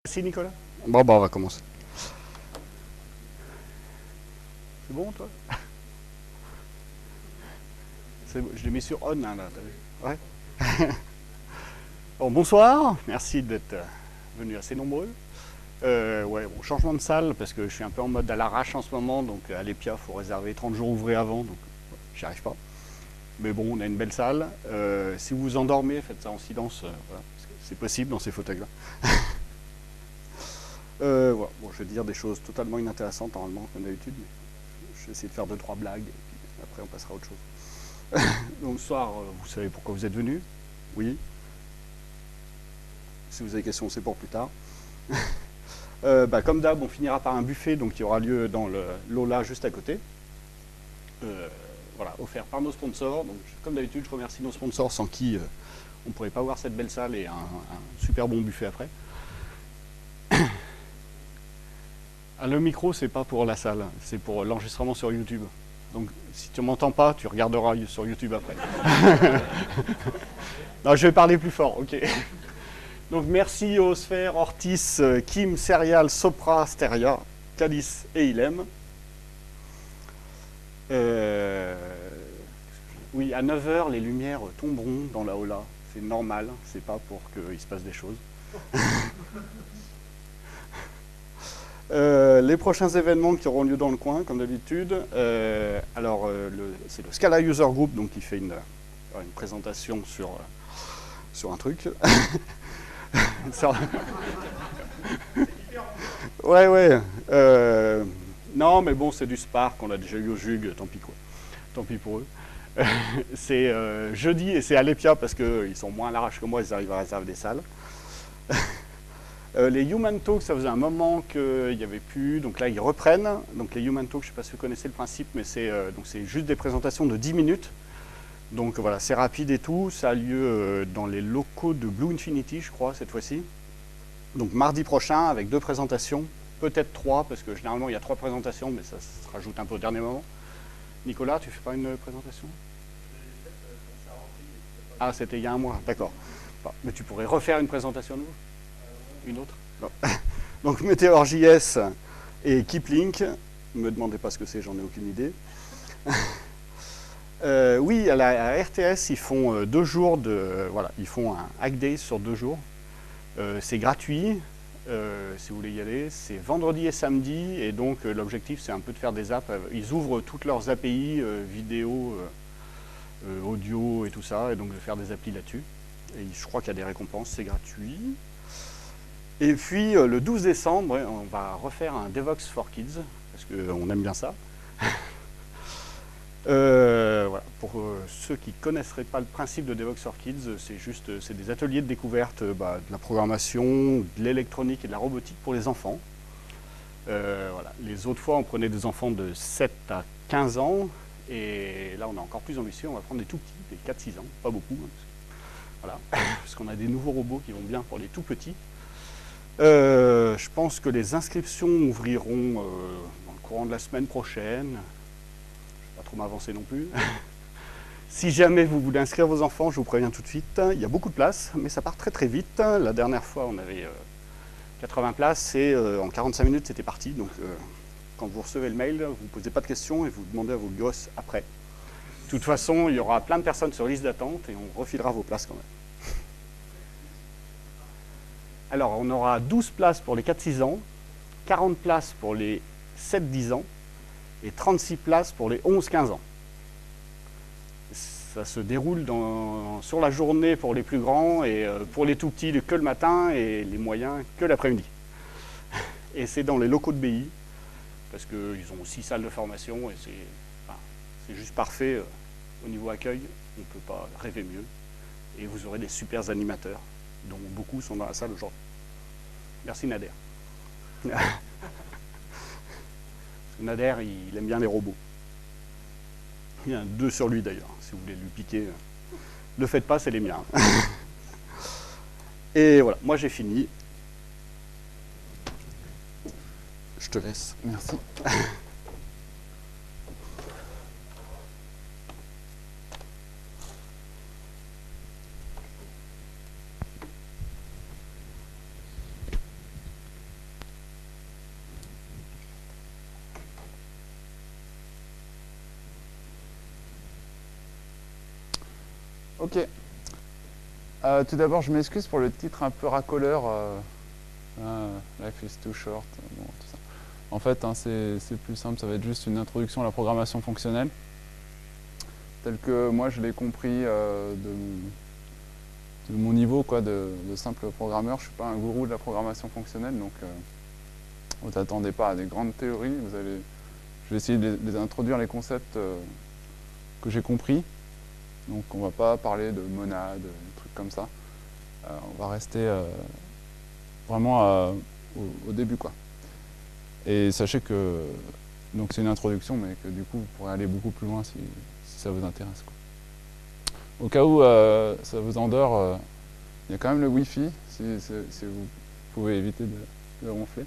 Merci Nicolas. Bon, bah on va commencer. C'est bon toi? C'est bon, je l'ai mis sur on hein, là, t'as vu? Ouais. Bon, bonsoir, merci d'être venus assez nombreux. Ouais, bon, changement de salle parce que je suis un peu en mode à l'arrache en ce moment, donc à l'EPIA, faut réserver 30 jours ouvrés avant, donc j'y arrive pas. Mais bon, on a une belle salle. Si vous vous endormez, faites ça en silence, voilà, parce que c'est possible dans ces fauteuils-là. Voilà. Bon, je vais dire des choses totalement inintéressantes normalement, comme d'habitude, mais je vais essayer de faire 2-3 blagues, et puis après on passera à autre chose. Donc ce soir, vous savez pourquoi vous êtes venus? Oui. Si vous avez des questions, c'est pour plus tard. Comme d'hab, on finira par un buffet donc, qui aura lieu dans l'Aula juste à côté. Voilà, offert par nos sponsors. Donc, comme d'habitude, je remercie nos sponsors sans qui on ne pourrait pas voir cette belle salle et un super bon buffet après. Ah, le micro, c'est pas pour la salle, c'est pour l'enregistrement sur YouTube. Donc, si tu m'entends pas, tu regarderas sur YouTube après. Non, je vais parler plus fort, ok. Donc, merci aux Sphères, Ortis, Kim, Serial, Sopra, Steria, Calice et Ilem. Oui, à 9 h, les lumières tomberont dans la Aula. C'est normal, c'est pas pour qu'il se passe des choses. Les prochains événements qui auront lieu dans le coin, comme d'habitude, c'est le Scala User Group donc, qui fait une présentation sur un truc. Ouais. Non, mais bon, c'est du Spark, on l'a déjà eu au Jug, tant pis quoi. Tant pis pour eux. C'est jeudi et c'est à l'EPIA parce qu'ils sont moins à l'arrache que moi, ils arrivent à réserver des salles. Les Human Talks, ça faisait un moment qu'il n'y avait plus, donc là ils reprennent. Donc les Human Talks, je ne sais pas si vous connaissez le principe, mais c'est juste des présentations de 10 minutes. Donc voilà, c'est rapide et tout. Ça a lieu dans les locaux de Blue Infinity, je crois, cette fois-ci. Donc mardi prochain, avec 2 présentations, peut-être 3, parce que généralement il y a 3 présentations, mais ça se rajoute un peu au dernier moment. Nicolas, tu fais pas une présentation? Ah, c'était il y a un mois, d'accord. Bon, mais tu pourrais refaire une présentation de vous? Une autre? Non. Donc Meteor.js et Keeplink. Ne me demandez pas ce que c'est, j'en ai aucune idée. Oui, à la RTS, ils font 2 jours de. Voilà, ils font un Hack Day sur 2 jours. C'est gratuit, si vous voulez y aller. C'est vendredi et samedi, et donc l'objectif, c'est un peu de faire des apps. Ils ouvrent toutes leurs API, vidéo, audio et tout ça, et donc de faire des applis là-dessus. Et je crois qu'il y a des récompenses, c'est gratuit. Et puis le 12 décembre, on va refaire un Devox for Kids, parce qu'on aime bien ça. Voilà. Pour ceux qui ne connaisseraient pas le principe de Devox for Kids, c'est des ateliers de découverte de la programmation, de l'électronique et de la robotique pour les enfants. Voilà. Les autres fois, on prenait des enfants de 7 à 15 ans, et là, on est encore plus ambitieux, on va prendre des tout petits, des 4-6 ans, pas beaucoup, hein, parce qu'on a des nouveaux robots qui vont bien pour les tout petits. Je pense que les inscriptions ouvriront dans le courant de la semaine prochaine. Je ne vais pas trop m'avancer non plus. Si jamais vous voulez inscrire vos enfants, je vous préviens tout de suite. Il y a beaucoup de places, mais ça part très très vite. La dernière fois, on avait 80 places et en 45 minutes, c'était parti. Donc, quand vous recevez le mail, vous ne posez pas de questions et vous demandez à vos gosses après. De toute façon, il y aura plein de personnes sur liste d'attente et on refilera vos places quand même. Alors, on aura 12 places pour les 4-6 ans, 40 places pour les 7-10 ans et 36 places pour les 11-15 ans. Ça se déroule sur la journée pour les plus grands et pour les tout petits que le matin et les moyens que l'après-midi. Et c'est dans les locaux de BI, parce qu'ils ont 6 salles de formation et c'est juste parfait. Au niveau accueil, on ne peut pas rêver mieux. Et vous aurez des super animateurs, dont beaucoup sont dans la salle aujourd'hui. Merci Nader. Nader, il aime bien les robots. Il y en a 2 sur lui d'ailleurs, si vous voulez lui piquer. Ne le faites pas, c'est les miens. Et voilà, moi j'ai fini. Je te laisse. Merci. Ok. Tout d'abord, je m'excuse pour le titre un peu racoleur. Life is too short. Bon, tout ça. En fait, hein, c'est plus simple, ça va être juste une introduction à la programmation fonctionnelle, telle que moi je l'ai compris de mon niveau quoi, de simple programmeur. Je ne suis pas un gourou de la programmation fonctionnelle, donc vous n'attendez pas à des grandes théories. Je vais essayer de les introduire les concepts que j'ai compris. Donc on ne va pas parler de monades, des trucs comme ça. On va rester vraiment au début, quoi. Et sachez que donc c'est une introduction, mais que du coup vous pourrez aller beaucoup plus loin si ça vous intéresse, quoi. Au cas où ça vous endort, il y a quand même le Wi-Fi, si vous pouvez éviter de ronfler.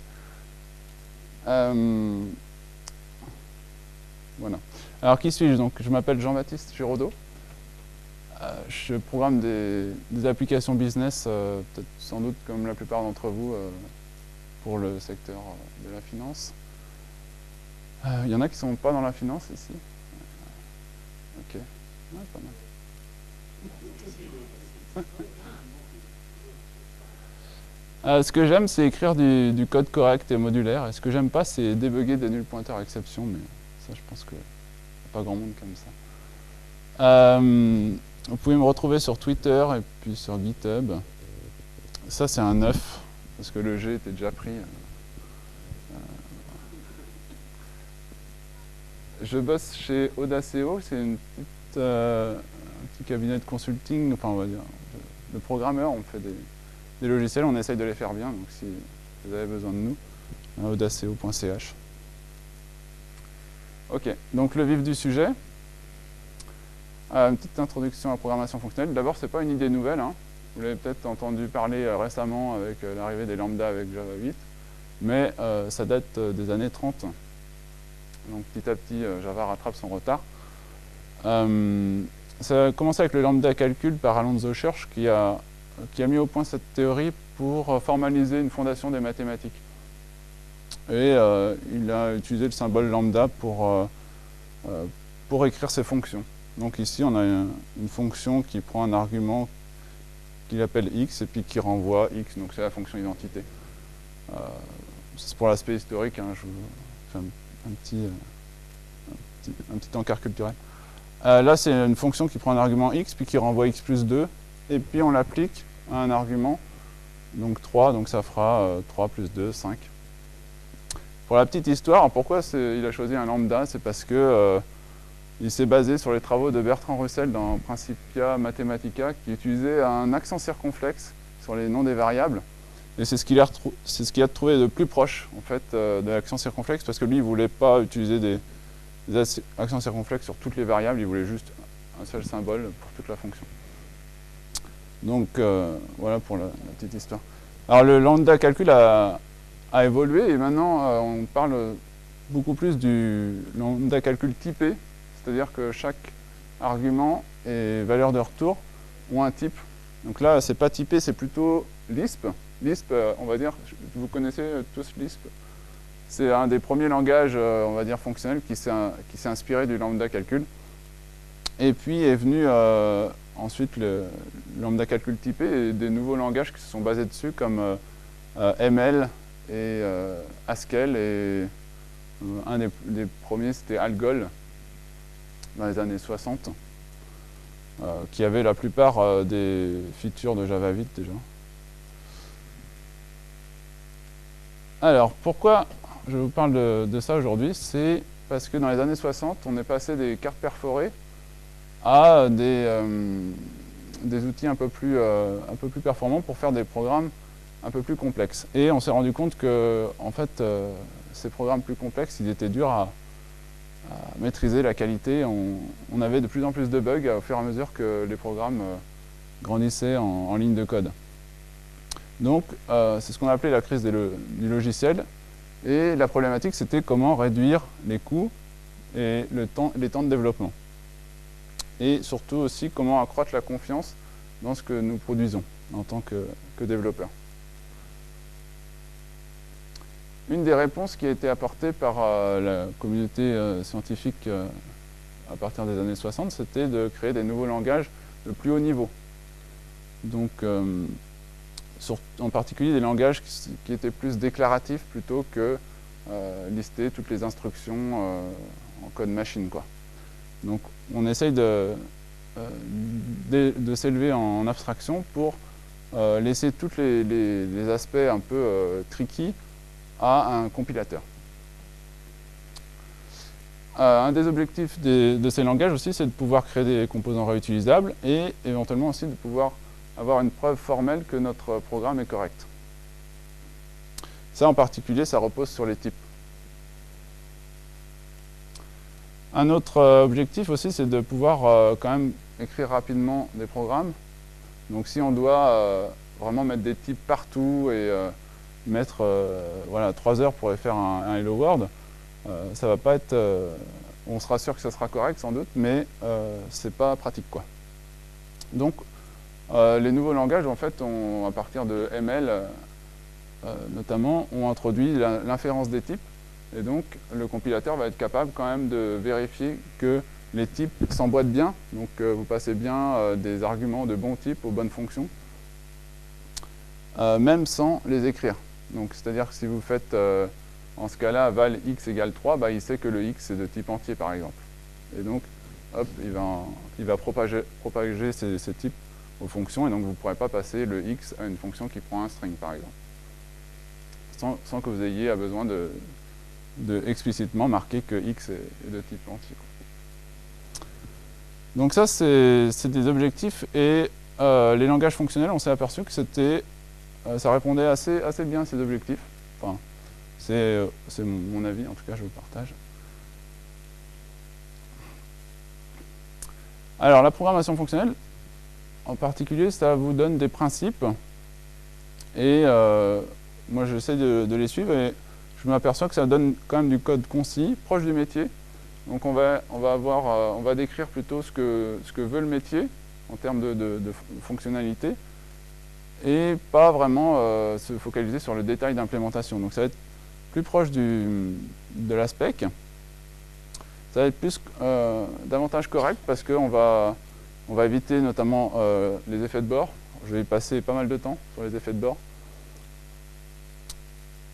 Voilà. Alors qui suis-je? Donc je m'appelle Jean-Baptiste Giraudot. Je programme des applications business, peut-être sans doute comme la plupart d'entre vous, pour le secteur de la finance. Il y en a qui ne sont pas dans la finance ici. Ok, ouais, pas mal. Ce que j'aime, c'est écrire du code correct et modulaire. Et ce que j'aime pas, c'est débugger des nuls pointeurs exception. Mais ça, je pense qu'il n'y a pas grand monde comme ça. Vous pouvez me retrouver sur Twitter et puis sur GitHub. Ça, c'est un 9, parce que le G était déjà pris. Je bosse chez Audaceo, c'est un petit cabinet de consulting, enfin on va dire, de programmeurs. On fait des logiciels, on essaye de les faire bien, donc si vous avez besoin de nous, audaceo.ch. Ok, donc le vif du sujet. Une petite introduction à la programmation fonctionnelle. D'abord, ce n'est pas une idée nouvelle, hein. Vous l'avez peut-être entendu parler récemment avec l'arrivée des lambda avec Java 8, mais ça date des années 30. Donc petit à petit, Java rattrape son retard. Ça a commencé avec le lambda calcul par Alonzo Church qui a mis au point cette théorie pour formaliser une fondation des mathématiques. Et il a utilisé le symbole lambda pour écrire ses fonctions. Donc ici, on a une fonction qui prend un argument qu'il appelle x et puis qui renvoie x, donc c'est la fonction identité. C'est pour l'aspect historique, hein, je vous fais un petit encart culturel. Là, c'est une fonction qui prend un argument x, puis qui renvoie x plus 2, et puis on l'applique à un argument, donc 3, donc ça fera 3 plus 2, 5. Pour la petite histoire, pourquoi il a choisi un lambda? C'est parce que il s'est basé sur les travaux de Bertrand Russell dans Principia Mathematica, qui utilisait un accent circonflexe sur les noms des variables. Et c'est ce qu'il a trouvé de plus proche en fait, de l'accent circonflexe, parce que lui, il ne voulait pas utiliser des accents circonflexes sur toutes les variables, il voulait juste un seul symbole pour toute la fonction. Donc voilà pour la petite histoire. Alors le lambda calcul a évolué, et maintenant on parle beaucoup plus du lambda calcul typé, c'est-à-dire que chaque argument et valeur de retour ont un type. Donc là, c'est pas typé, c'est plutôt Lisp. Lisp, on va dire, vous connaissez tous Lisp. C'est un des premiers langages, on va dire, fonctionnels qui s'est inspiré du lambda calcul. Et puis est venu ensuite le lambda calcul typé et des nouveaux langages qui se sont basés dessus, comme ML et Haskell. Et un des premiers, c'était Algol, dans les années 60, qui avait la plupart des features de Java 8 déjà. Alors, pourquoi je vous parle de ça aujourd'hui? C'est parce que dans les années 60, on est passé des cartes perforées à des outils un peu plus performants pour faire des programmes un peu plus complexes. Et on s'est rendu compte que, en fait, ces programmes plus complexes, ils étaient durs à maîtriser la qualité. On avait de plus en plus de bugs au fur et à mesure que les programmes grandissaient en ligne de code. Donc, c'est ce qu'on a appelé la crise du logiciel. Et la problématique, c'était comment réduire les coûts et les temps de développement. Et surtout aussi, comment accroître la confiance dans ce que nous produisons en tant que développeurs. Une des réponses qui a été apportée par la communauté scientifique à partir des années 60, c'était de créer des nouveaux langages plus haut niveau. Donc, en particulier des langages qui étaient plus déclaratifs plutôt que lister toutes les instructions en code machine, quoi. Donc, on essaye de s'élever en abstraction pour laisser tous les aspects un peu tricky à un compilateur. Un des objectifs de ces langages aussi, c'est de pouvoir créer des composants réutilisables et éventuellement aussi de pouvoir avoir une preuve formelle que notre programme est correct. Ça en particulier, ça repose sur les types. Un autre objectif aussi, c'est de pouvoir quand même écrire rapidement des programmes. Donc si on doit vraiment mettre des types partout et mettre voilà, 3 heures pour faire un Hello World, ça va pas être... on sera sûr que ça sera correct sans doute, mais c'est pas pratique, quoi. Donc les nouveaux langages, en fait, à partir de ML notamment, ont introduit l'inférence des types. Et donc, le compilateur va être capable quand même de vérifier que les types s'emboîtent bien. Donc, vous passez bien des arguments de bons types aux bonnes fonctions, même sans les écrire. Donc, c'est-à-dire que si vous faites, en ce cas-là, val x égale 3, bah, il sait que le x est de type entier, par exemple. Et donc, hop, il va propager ces types aux fonctions, et donc vous ne pourrez pas passer le x à une fonction qui prend un string, par exemple. Sans que vous ayez besoin de explicitement marquer que x est de type entier. Donc ça, c'est des objectifs, et les langages fonctionnels, on s'est aperçu que ça répondait assez bien à ces objectifs. Enfin, c'est mon avis, en tout cas, je vous le partage. Alors, la programmation fonctionnelle, en particulier, ça vous donne des principes, et moi, j'essaie de les suivre, et je m'aperçois que ça donne quand même du code concis, proche du métier. Donc on va décrire plutôt ce que veut le métier en termes de fonctionnalité, et pas vraiment se focaliser sur le détail d'implémentation. Donc ça va être plus proche de la spec. Ça va être plus davantage correct parce qu'on va éviter notamment les effets de bord. Je vais y passer pas mal de temps sur les effets de bord.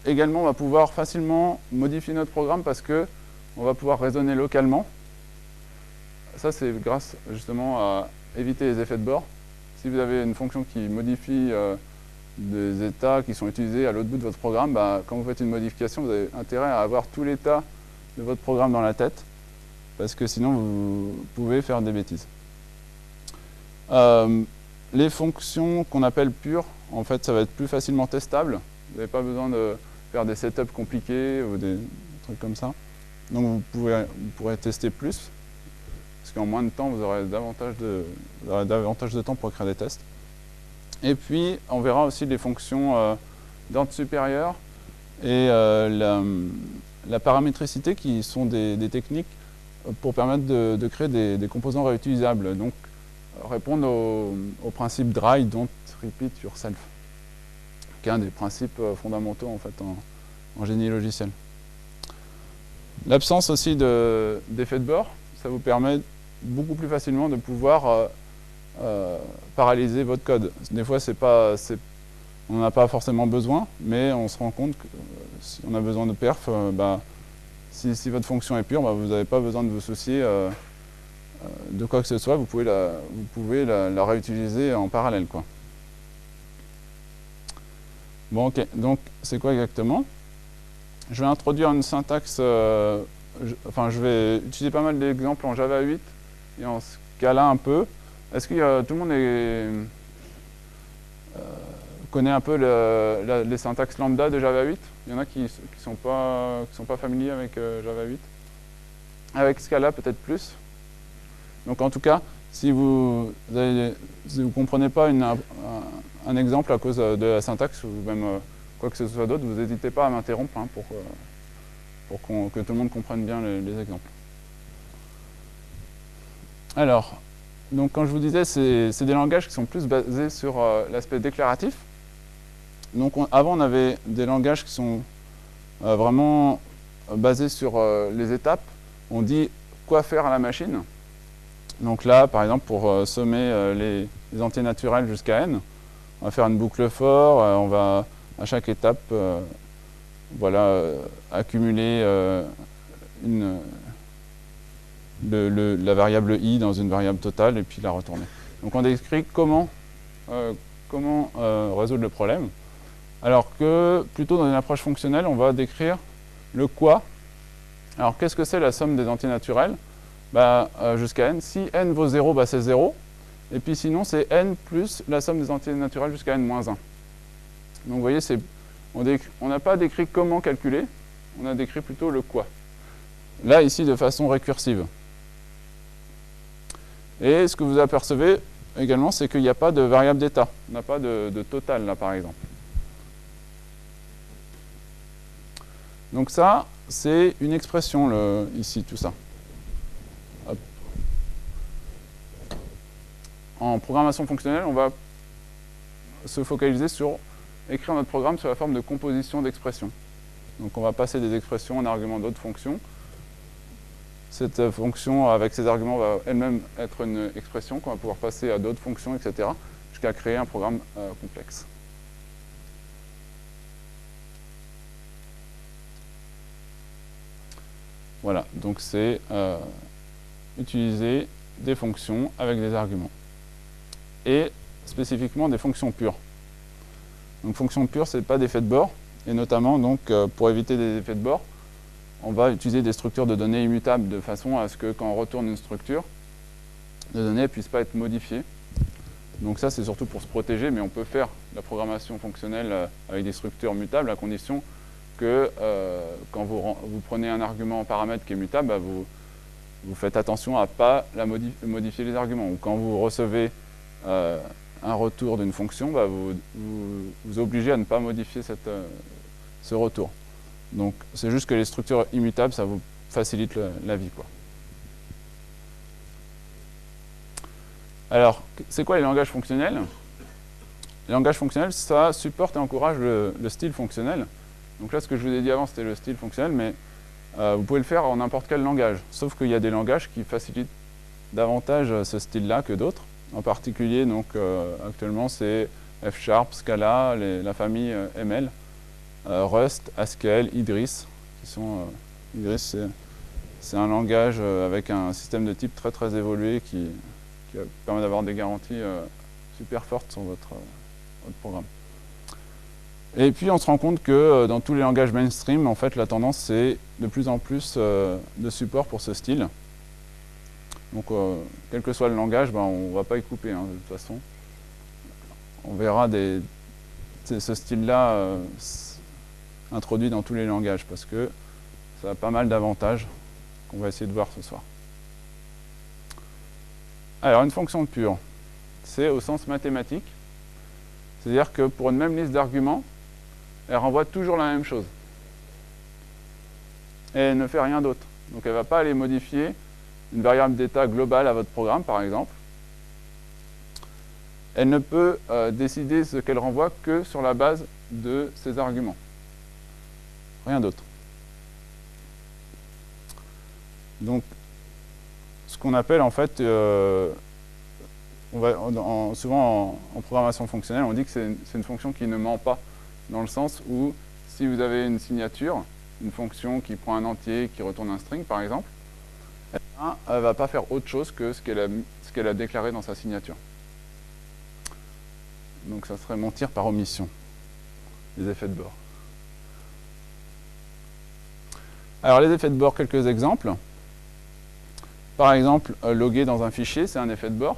Également, on va pouvoir facilement modifier notre programme parce qu'on va pouvoir raisonner localement. Ça, c'est grâce justement à éviter les effets de bord. Si vous avez une fonction qui modifie des états qui sont utilisés à l'autre bout de votre programme, bah, quand vous faites une modification, vous avez intérêt à avoir tout l'état de votre programme dans la tête, parce que sinon, vous pouvez faire des bêtises. Les fonctions qu'on appelle pures, en fait, ça va être plus facilement testable. Vous n'avez pas besoin de faire des setups compliqués ou des trucs comme ça. Donc vous pourrez tester plus, parce qu'en moins de temps, vous aurez davantage de temps pour écrire des tests. Et puis, on verra aussi les fonctions d'ordre supérieur et la paramétricité, qui sont des techniques pour permettre de créer des composants réutilisables. Donc, répondre au principe dry, don't repeat yourself, qui est un des principes fondamentaux en fait en génie logiciel. L'absence aussi d'effet de bord, ça vous permet beaucoup plus facilement de pouvoir paralyser votre code. Des fois, on n'en a pas forcément besoin, mais on se rend compte que si on a besoin de perf, si votre fonction est pure, vous n'avez pas besoin de vous soucier de quoi que ce soit, vous pouvez la réutiliser en parallèle, quoi. Bon, ok, donc c'est quoi exactement? Je vais introduire une syntaxe, je vais utiliser pas mal d'exemples en Java 8 et en Scala un peu. Est-ce que tout le monde connaît un peu les syntaxes lambda de Java 8? Il y en a qui sont pas familiers avec Java 8. Avec Scala, peut-être plus. Donc en tout cas, si vous ne comprenez pas un exemple à cause de la syntaxe, ou même quoi que ce soit d'autre, vous n'hésitez pas à m'interrompre pour que tout le monde comprenne bien les exemples. Alors, donc quand je vous disais, c'est des langages qui sont plus basés sur l'aspect déclaratif. Donc avant, on avait des langages qui sont vraiment basés sur les étapes. On dit quoi faire à la machine. Donc là, par exemple, pour sommer les entiers naturels jusqu'à n, on va faire une boucle for, on va à chaque étape voilà, accumuler la variable i dans une variable totale et puis la retourner. Donc on décrit comment résoudre le problème. Alors que plutôt dans une approche fonctionnelle, on va décrire le quoi. Alors qu'est-ce que c'est la somme des entiers naturels? Jusqu'à n. Si n vaut 0, c'est 0. Et puis sinon, c'est n plus la somme des entiers naturels jusqu'à n moins 1. Donc vous voyez, on n'a pas décrit comment calculer, on a décrit plutôt le quoi. Là, ici, de façon récursive. Et ce que vous apercevez également, c'est qu'il n'y a pas de variable d'état. On n'a pas de total, là, par exemple. Donc ça, c'est une expression, ici, tout ça. Hop. En programmation fonctionnelle, on va se focaliser sur écrire notre programme sous la forme de composition d'expressions. Donc on va passer des expressions en arguments d'autres fonctions. Cette fonction, avec ses arguments, va elle-même être une expression qu'on va pouvoir passer à d'autres fonctions, etc., jusqu'à créer un programme complexe. Voilà, donc c'est utiliser des fonctions avec des arguments. Et spécifiquement des fonctions pures. Donc fonctions pures, ce n'est pas d'effet de bord. Et notamment, donc, pour éviter des effets de bord, on va utiliser des structures de données immutables de façon à ce que quand on retourne une structure, les données ne puissent pas être modifiées. Donc ça, c'est surtout pour se protéger, mais on peut faire la programmation fonctionnelle avec des structures mutables à condition que quand vous prenez un argument en paramètre qui est mutable, vous faites attention à ne pas modifier les arguments. Ou quand vous recevez un retour d'une fonction, vous obligez à ne pas modifier ce retour. Donc c'est juste que les structures immutables, ça vous facilite la vie, quoi. Alors, c'est quoi les langages fonctionnels? Les langages fonctionnels, ça supporte et encourage le style fonctionnel. Donc là, ce que je vous ai dit avant, c'était le style fonctionnel, mais vous pouvez le faire en n'importe quel langage. Sauf qu'il y a des langages qui facilitent davantage ce style-là que d'autres. En particulier, donc, actuellement, c'est F#, Scala, la famille ML, Rust, Haskell, Idris. Idris, c'est un langage avec un système de type très très évolué qui permet d'avoir des garanties super fortes sur votre programme. Et puis on se rend compte que dans tous les langages mainstream, en fait, la tendance c'est de plus en plus de support pour ce style. Donc quel que soit le langage, on ne va pas y couper, hein, de toute façon. On verra ce style-là introduit dans tous les langages parce que ça a pas mal d'avantages qu'on va essayer de voir ce soir. Alors une fonction pure, c'est au sens mathématique, c'est-à-dire que pour une même liste d'arguments, elle renvoie toujours la même chose. Et elle ne fait rien d'autre. Donc elle ne va pas aller modifier une variable d'état globale à votre programme, par exemple. Elle ne peut décider ce qu'elle renvoie que sur la base de ses arguments. Rien d'autre. Donc, ce qu'on appelle en fait, souvent en programmation fonctionnelle, on dit que c'est une fonction qui ne ment pas, dans le sens où si vous avez une signature, une fonction qui prend un entier, qui retourne un string par exemple, elle ne va pas faire autre chose que ce qu'elle a déclaré dans sa signature. Donc ça serait mentir par omission, les effets de bord. Alors les effets de bord, quelques exemples. Par exemple, loguer dans un fichier, c'est un effet de bord.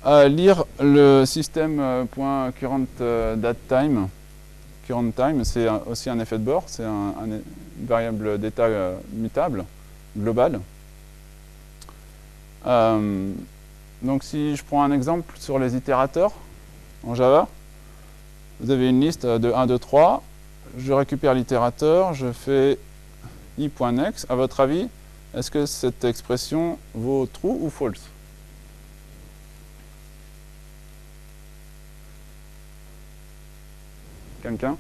Lire le système.current_datetime, current time, c'est aussi un effet de bord, c'est une variable d'état mutable, globale. Donc si je prends un exemple sur les itérateurs en Java, vous avez une liste de 1, 2, 3, je récupère l'itérateur, je fais i.next. À votre avis, est-ce que cette expression vaut true ou false? Quelqu'un?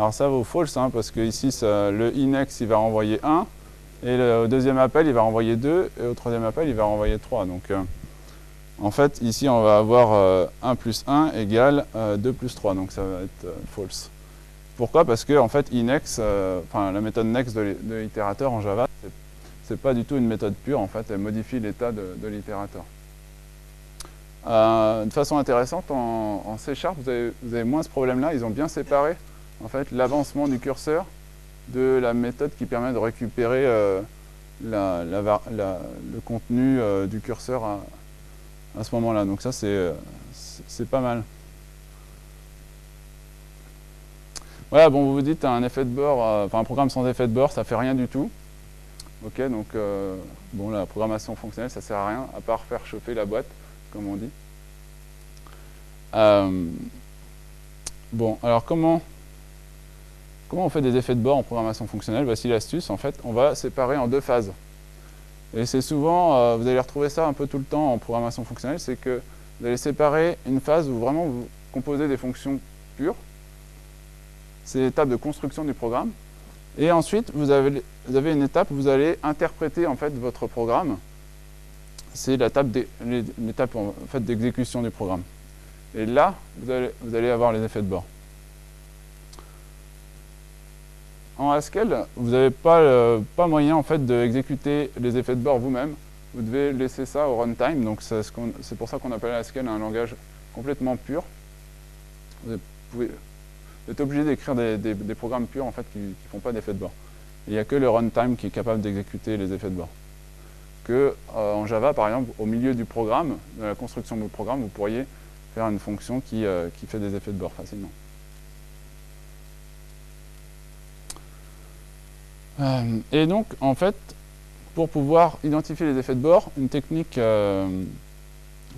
Alors ça vaut false, hein, parce que ici, le index, il va renvoyer 1, et au deuxième appel, il va renvoyer 2, et au troisième appel, il va renvoyer 3. Donc, en fait, ici, on va avoir 1 plus 1 égale 2 plus 3, donc ça va être false. Pourquoi? Parce que, en fait, index, la méthode next de l'itérateur en Java, c'est pas du tout une méthode pure, en fait, elle modifie l'état de l'itérateur. De façon intéressante, en C#, vous avez moins ce problème-là. Ils ont bien séparé en fait, l'avancement du curseur de la méthode qui permet de récupérer le contenu du curseur à ce moment-là. Donc ça, c'est pas mal. Voilà, bon, vous vous dites, un effet de bord, un programme sans effet de bord, ça fait rien du tout. Ok, donc bon, la programmation fonctionnelle, ça sert à rien, à part faire chauffer la boîte, comme on dit. Bon, alors comment on fait des effets de bord en programmation fonctionnelle? Voici l'astuce. En fait, on va séparer en 2 phases. Et c'est souvent, vous allez retrouver ça un peu tout le temps en programmation fonctionnelle, c'est que vous allez séparer une phase où vraiment vous composez des fonctions pures. C'est l'étape de construction du programme. Et ensuite, vous avez une étape où vous allez interpréter en fait votre programme. C'est l'étape en fait, d'exécution du programme. Et là, vous allez avoir les effets de bord. En Haskell, vous n'avez pas moyen en fait, d'exécuter les effets de bord vous-même. Vous devez laisser ça au runtime. Donc c'est pour ça qu'on appelle Haskell un langage complètement pur. Vous êtes obligé d'écrire des programmes purs en fait, qui ne font pas d'effets de bord. Il n'y a que le runtime qui est capable d'exécuter les effets de bord. En Java, par exemple, au milieu du programme, de la construction du programme, vous pourriez faire une fonction qui fait des effets de bord facilement. Et donc, en fait, pour pouvoir identifier les effets de bord, une technique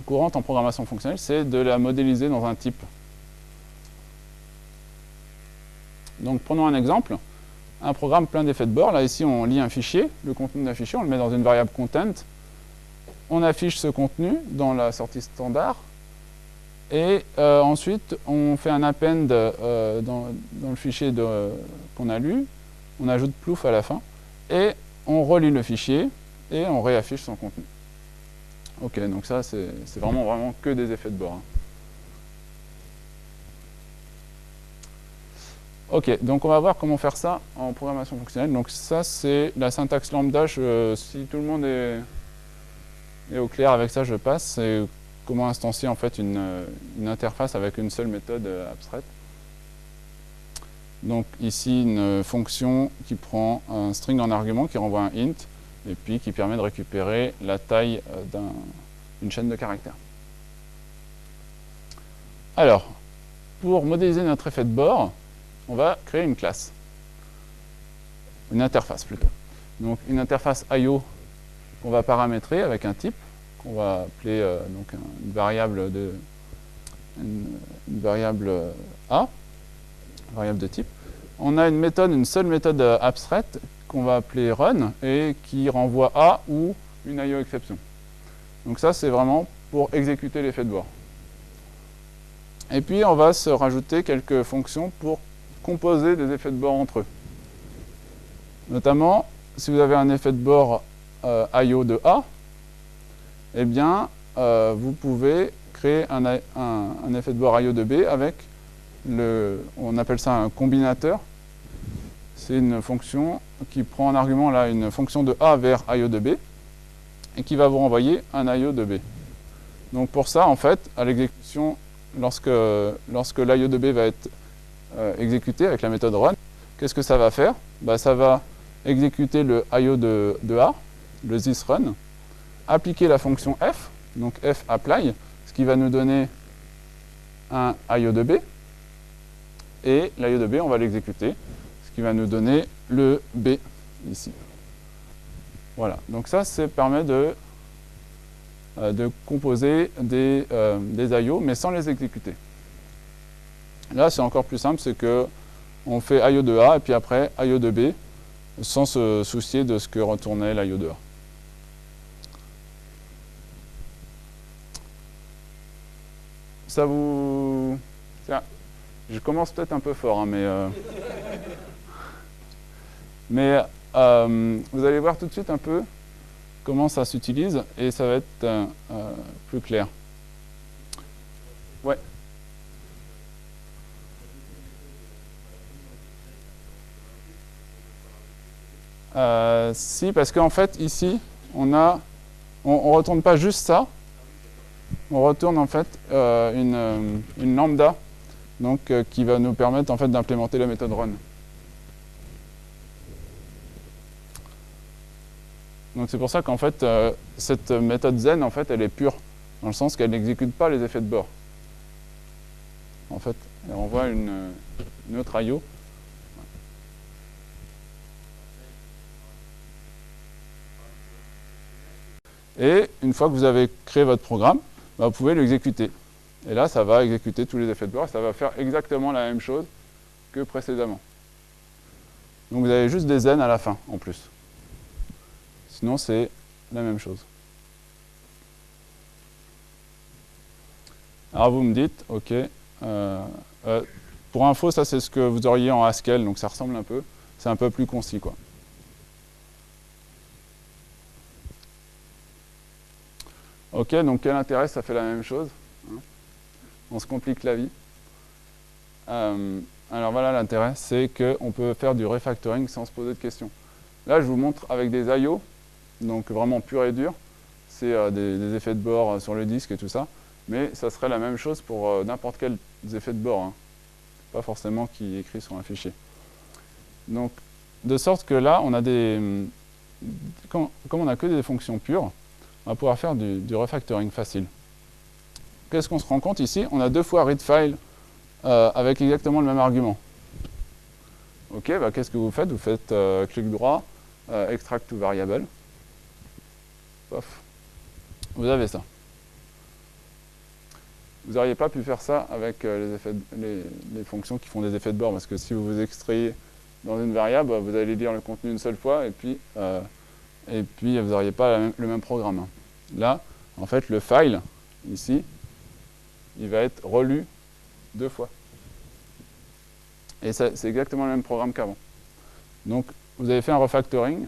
courante en programmation fonctionnelle, c'est de la modéliser dans un type. Donc, prenons un exemple. Un programme plein d'effets de bord. Là, ici, on lit un fichier, le contenu d'un fichier, on le met dans une variable content. On affiche ce contenu dans la sortie standard. Et ensuite, on fait un append dans le fichier qu'on a lu. On ajoute plouf à la fin. Et on relit le fichier et on réaffiche son contenu. Ok, donc ça, c'est vraiment que des effets de bord. Hein. Ok, donc on va voir comment faire ça en programmation fonctionnelle. Donc ça, c'est la syntaxe lambda. Si tout le monde est au clair avec ça, je passe. C'est comment instancier en fait une interface avec une seule méthode abstraite. Donc ici, une fonction qui prend un string en argument, qui renvoie un int, et puis qui permet de récupérer la taille d'une chaîne de caractères. Alors, pour modéliser notre effet de bord, on va créer une classe. Une interface plutôt. Donc une interface IO qu'on va paramétrer avec un type, qu'on va appeler une variable A, variable de type. On a une seule méthode abstraite qu'on va appeler run et qui renvoie A ou une IO exception. Donc ça, c'est vraiment pour exécuter l'effet de bord. Et puis, on va se rajouter quelques fonctions pour composer des effets de bord entre eux. Notamment, si vous avez un effet de bord IO de A, eh bien, vous pouvez créer un effet de bord IO de B avec on appelle ça un combinateur. C'est une fonction qui prend en argument là une fonction de A vers IO de B et qui va vous renvoyer un IO de B. Donc pour ça, en fait, à l'exécution, lorsque l'IO de B va être exécuté avec la méthode run, qu'est-ce que ça va faire? Ça va exécuter le IO de A, le thisRun, appliquer la fonction f, donc f apply, ce qui va nous donner un IO de B, et l'IO de B, on va l'exécuter, ce qui va nous donner le B ici. Voilà, donc ça permet de composer des IO, mais sans les exécuter. Là, c'est encore plus simple, c'est qu'on fait IO de A, et puis après IO de B, sans se soucier de ce que retournait l'IO de A. Ça vous... Je commence peut-être un peu fort, hein, mais Mais vous allez voir tout de suite un peu comment ça s'utilise et ça va être plus clair. Ouais. Si, parce qu'en fait, ici, on retourne pas juste ça, on retourne en fait une lambda donc, qui va nous permettre en fait d'implémenter la méthode run. Donc c'est pour ça qu'en fait, cette méthode zen, en fait, elle est pure, dans le sens qu'elle n'exécute pas les effets de bord. En fait, elle renvoie une autre IO. Et une fois que vous avez créé votre programme, bah, vous pouvez l'exécuter. Et là, ça va exécuter tous les effets de bord, et ça va faire exactement la même chose que précédemment. Donc vous avez juste des zen à la fin, en plus. Sinon, c'est la même chose. Alors vous me dites, ok, pour info, ça c'est ce que vous auriez en Haskell, donc ça ressemble un peu, c'est un peu plus concis, quoi. Ok, donc quel intérêt, ça fait la même chose, hein. On se complique la vie. Alors voilà l'intérêt, c'est qu'on peut faire du refactoring sans se poser de questions. Là, je vous montre avec des IO, donc vraiment pur et dur. C'est des effets de bord sur le disque et tout ça. Mais ça serait la même chose pour n'importe quel effet de bord, hein. Pas forcément qui est écrit sur un fichier. Donc, de sorte que là, on a comme on n'a que des fonctions pures, on va pouvoir faire du refactoring facile. Qu'est-ce qu'on se rend compte ici? On a 2 fois read file avec exactement le même argument. Ok, bah, qu'est-ce que vous faites? Vous faites clic droit, extract to variable. Pof. Vous avez ça. Vous n'auriez pas pu faire ça avec les fonctions qui font des effets de bord, parce que si vous vous extrayez dans une variable, vous allez lire le contenu une seule fois, et puis vous n'auriez pas le même programme, hein. Là, en fait, le file, ici, il va être relu 2 fois. Et c'est exactement le même programme qu'avant. Donc, vous avez fait un refactoring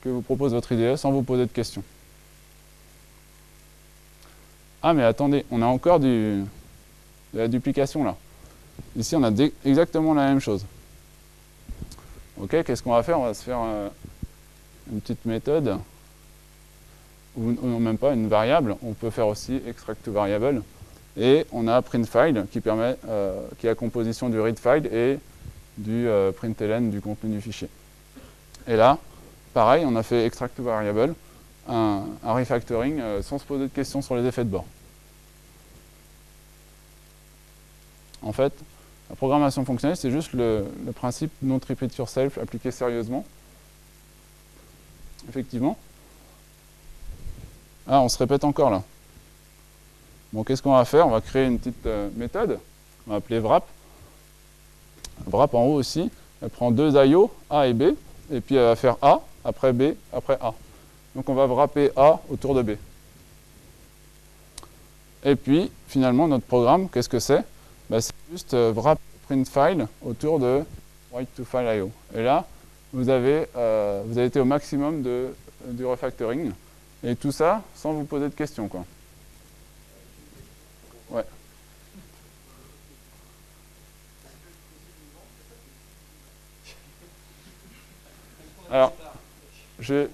que vous propose votre IDE sans vous poser de questions. Ah, mais attendez, on a encore de la duplication là. Ici, on a exactement la même chose. Ok, qu'est-ce qu'on va faire? On va se faire une petite méthode, ou non, même pas une variable. On peut faire aussi extract to variable. Et on a print file qui permet, qui est la composition du read file et du println du contenu du fichier. Et là, pareil, on a fait extract to variable, un refactoring sans se poser de questions sur les effets de bord. En fait, la programmation fonctionnelle, c'est juste le principe not repeat yourself appliqué sérieusement. Effectivement. Ah, on se répète encore là. Bon, qu'est-ce qu'on va faire? On va créer une petite méthode, on va appeler wrap. Wrap en haut aussi, elle prend 2 IO, A et B, et puis elle va faire A, après B, après A. Donc on va wrapper A autour de B. Et puis, finalement, notre programme, qu'est-ce que c'est? Ben, c'est juste wrap print file autour de write to file IO. Et là, vous avez été au maximum du refactoring. Et tout ça sans vous poser de questions, quoi. Ouais. Alors, je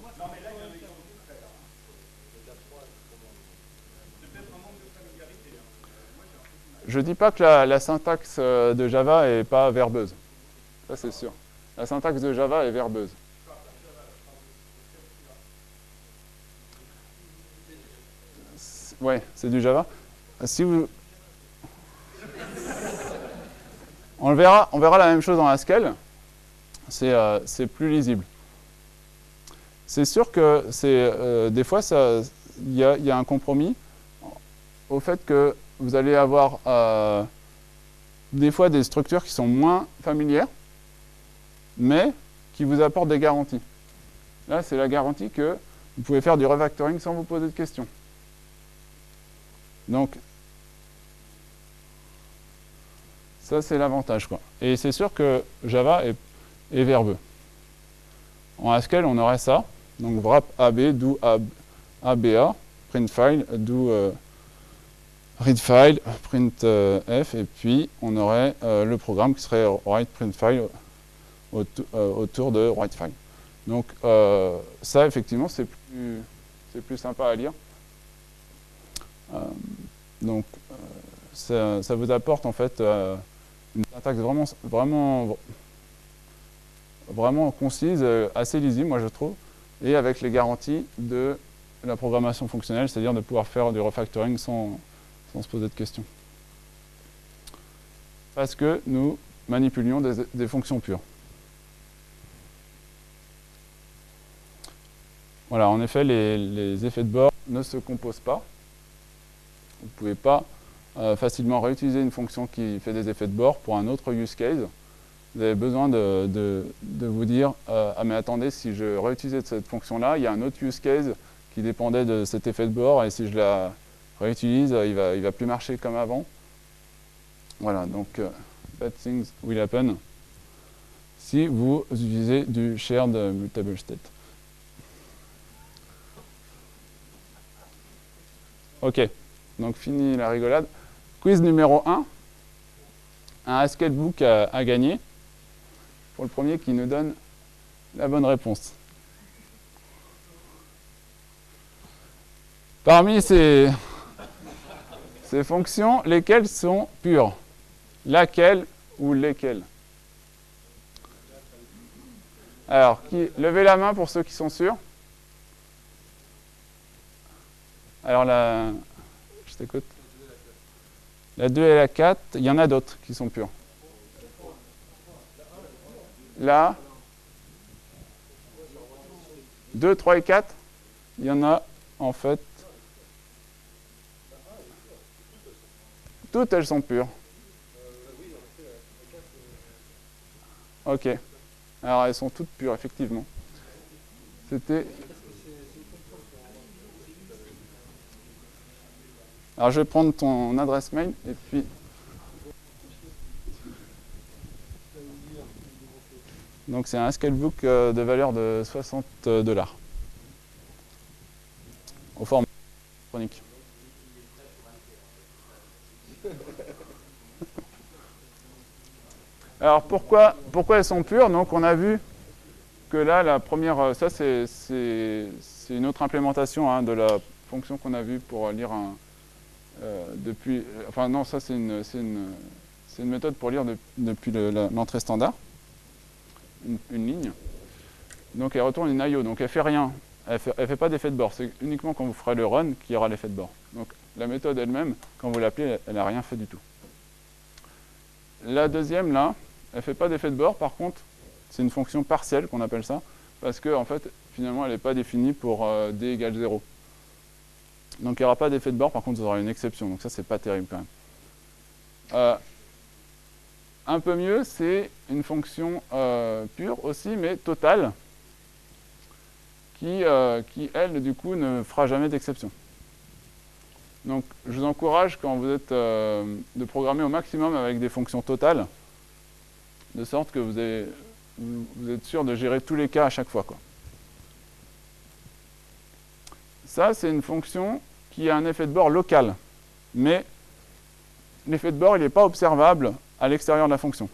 dis pas que la syntaxe de Java est pas verbeuse. Ça, c'est sûr. La syntaxe de Java est verbeuse. Ouais, c'est du Java. Si vous... on verra la même chose dans Haskell. C'est plus lisible. C'est sûr que des fois, il y a un compromis au fait que vous allez avoir des fois des structures qui sont moins familières, mais qui vous apportent des garanties. Là, c'est la garantie que vous pouvez faire du refactoring sans vous poser de questions. Donc, ça, c'est l'avantage, quoi. Et c'est sûr que Java est verbeux. En Haskell, on aurait ça. Donc wrap AB, do ABA, print file, do read file, print f, et puis on aurait le programme qui serait write print file autour de write file. Donc ça, effectivement, c'est plus sympa à lire. Donc ça vous apporte en fait une syntaxe vraiment concise, assez lisible, moi je trouve, et avec les garanties de la programmation fonctionnelle, c'est-à-dire de pouvoir faire du refactoring sans se poser de questions. Parce que nous manipulions des fonctions pures. Voilà, en effet, les effets de bord ne se composent pas. Vous ne pouvez pas facilement réutiliser une fonction qui fait des effets de bord pour un autre use case. Vous avez besoin de vous dire ah mais attendez, si je réutilisais cette fonction-là, il y a un autre use case qui dépendait de cet effet de bord, et si je la réutilise, il va plus marcher comme avant. Voilà, donc bad things will happen si vous utilisez du shared mutable state. Ok, donc fini la rigolade. Quiz numéro 1. Un Haskell book à gagner pour le premier qui nous donne la bonne réponse. Parmi ces fonctions, lesquelles sont pures? Laquelle ou lesquelles? Alors, levez la main pour ceux qui sont sûrs. Alors, je t'écoute. La 2 et la 4, il y en a d'autres qui sont pures. Là, 2, 3 et 4, il y en a en fait. Toutes elles sont pures. Ok. Alors elles sont toutes pures, effectivement. Alors je vais prendre ton adresse mail et puis. Donc c'est un Haskell book de valeur de $60 au format électronique. Alors pourquoi elles sont pures? Donc on a vu que là la première, ça c'est une autre implémentation de la fonction qu'on a vue pour lire depuis. Enfin non, ça c'est une méthode pour lire depuis l'entrée standard. Une ligne. Donc elle retourne une IO, donc elle fait rien. Elle fait pas d'effet de bord. C'est uniquement quand vous ferez le run qu'il y aura l'effet de bord. Donc la méthode elle-même, quand vous l'appelez, elle n'a rien fait du tout. La deuxième là, elle fait pas d'effet de bord. Par contre, c'est une fonction partielle qu'on appelle ça, parce que en fait, finalement, elle n'est pas définie pour d égale 0. Donc il n'y aura pas d'effet de bord. Par contre, vous aurez une exception. Donc ça, c'est pas terrible quand même. Un peu mieux, c'est une fonction pure aussi, mais totale, qui, elle, du coup, ne fera jamais d'exception. Donc, je vous encourage, quand vous êtes, de programmer au maximum avec des fonctions totales, de sorte que vous êtes sûr de gérer tous les cas à chaque fois, quoi. Ça, c'est une fonction qui a un effet de bord local, mais l'effet de bord, il n'est pas observable à l'extérieur de la fonction.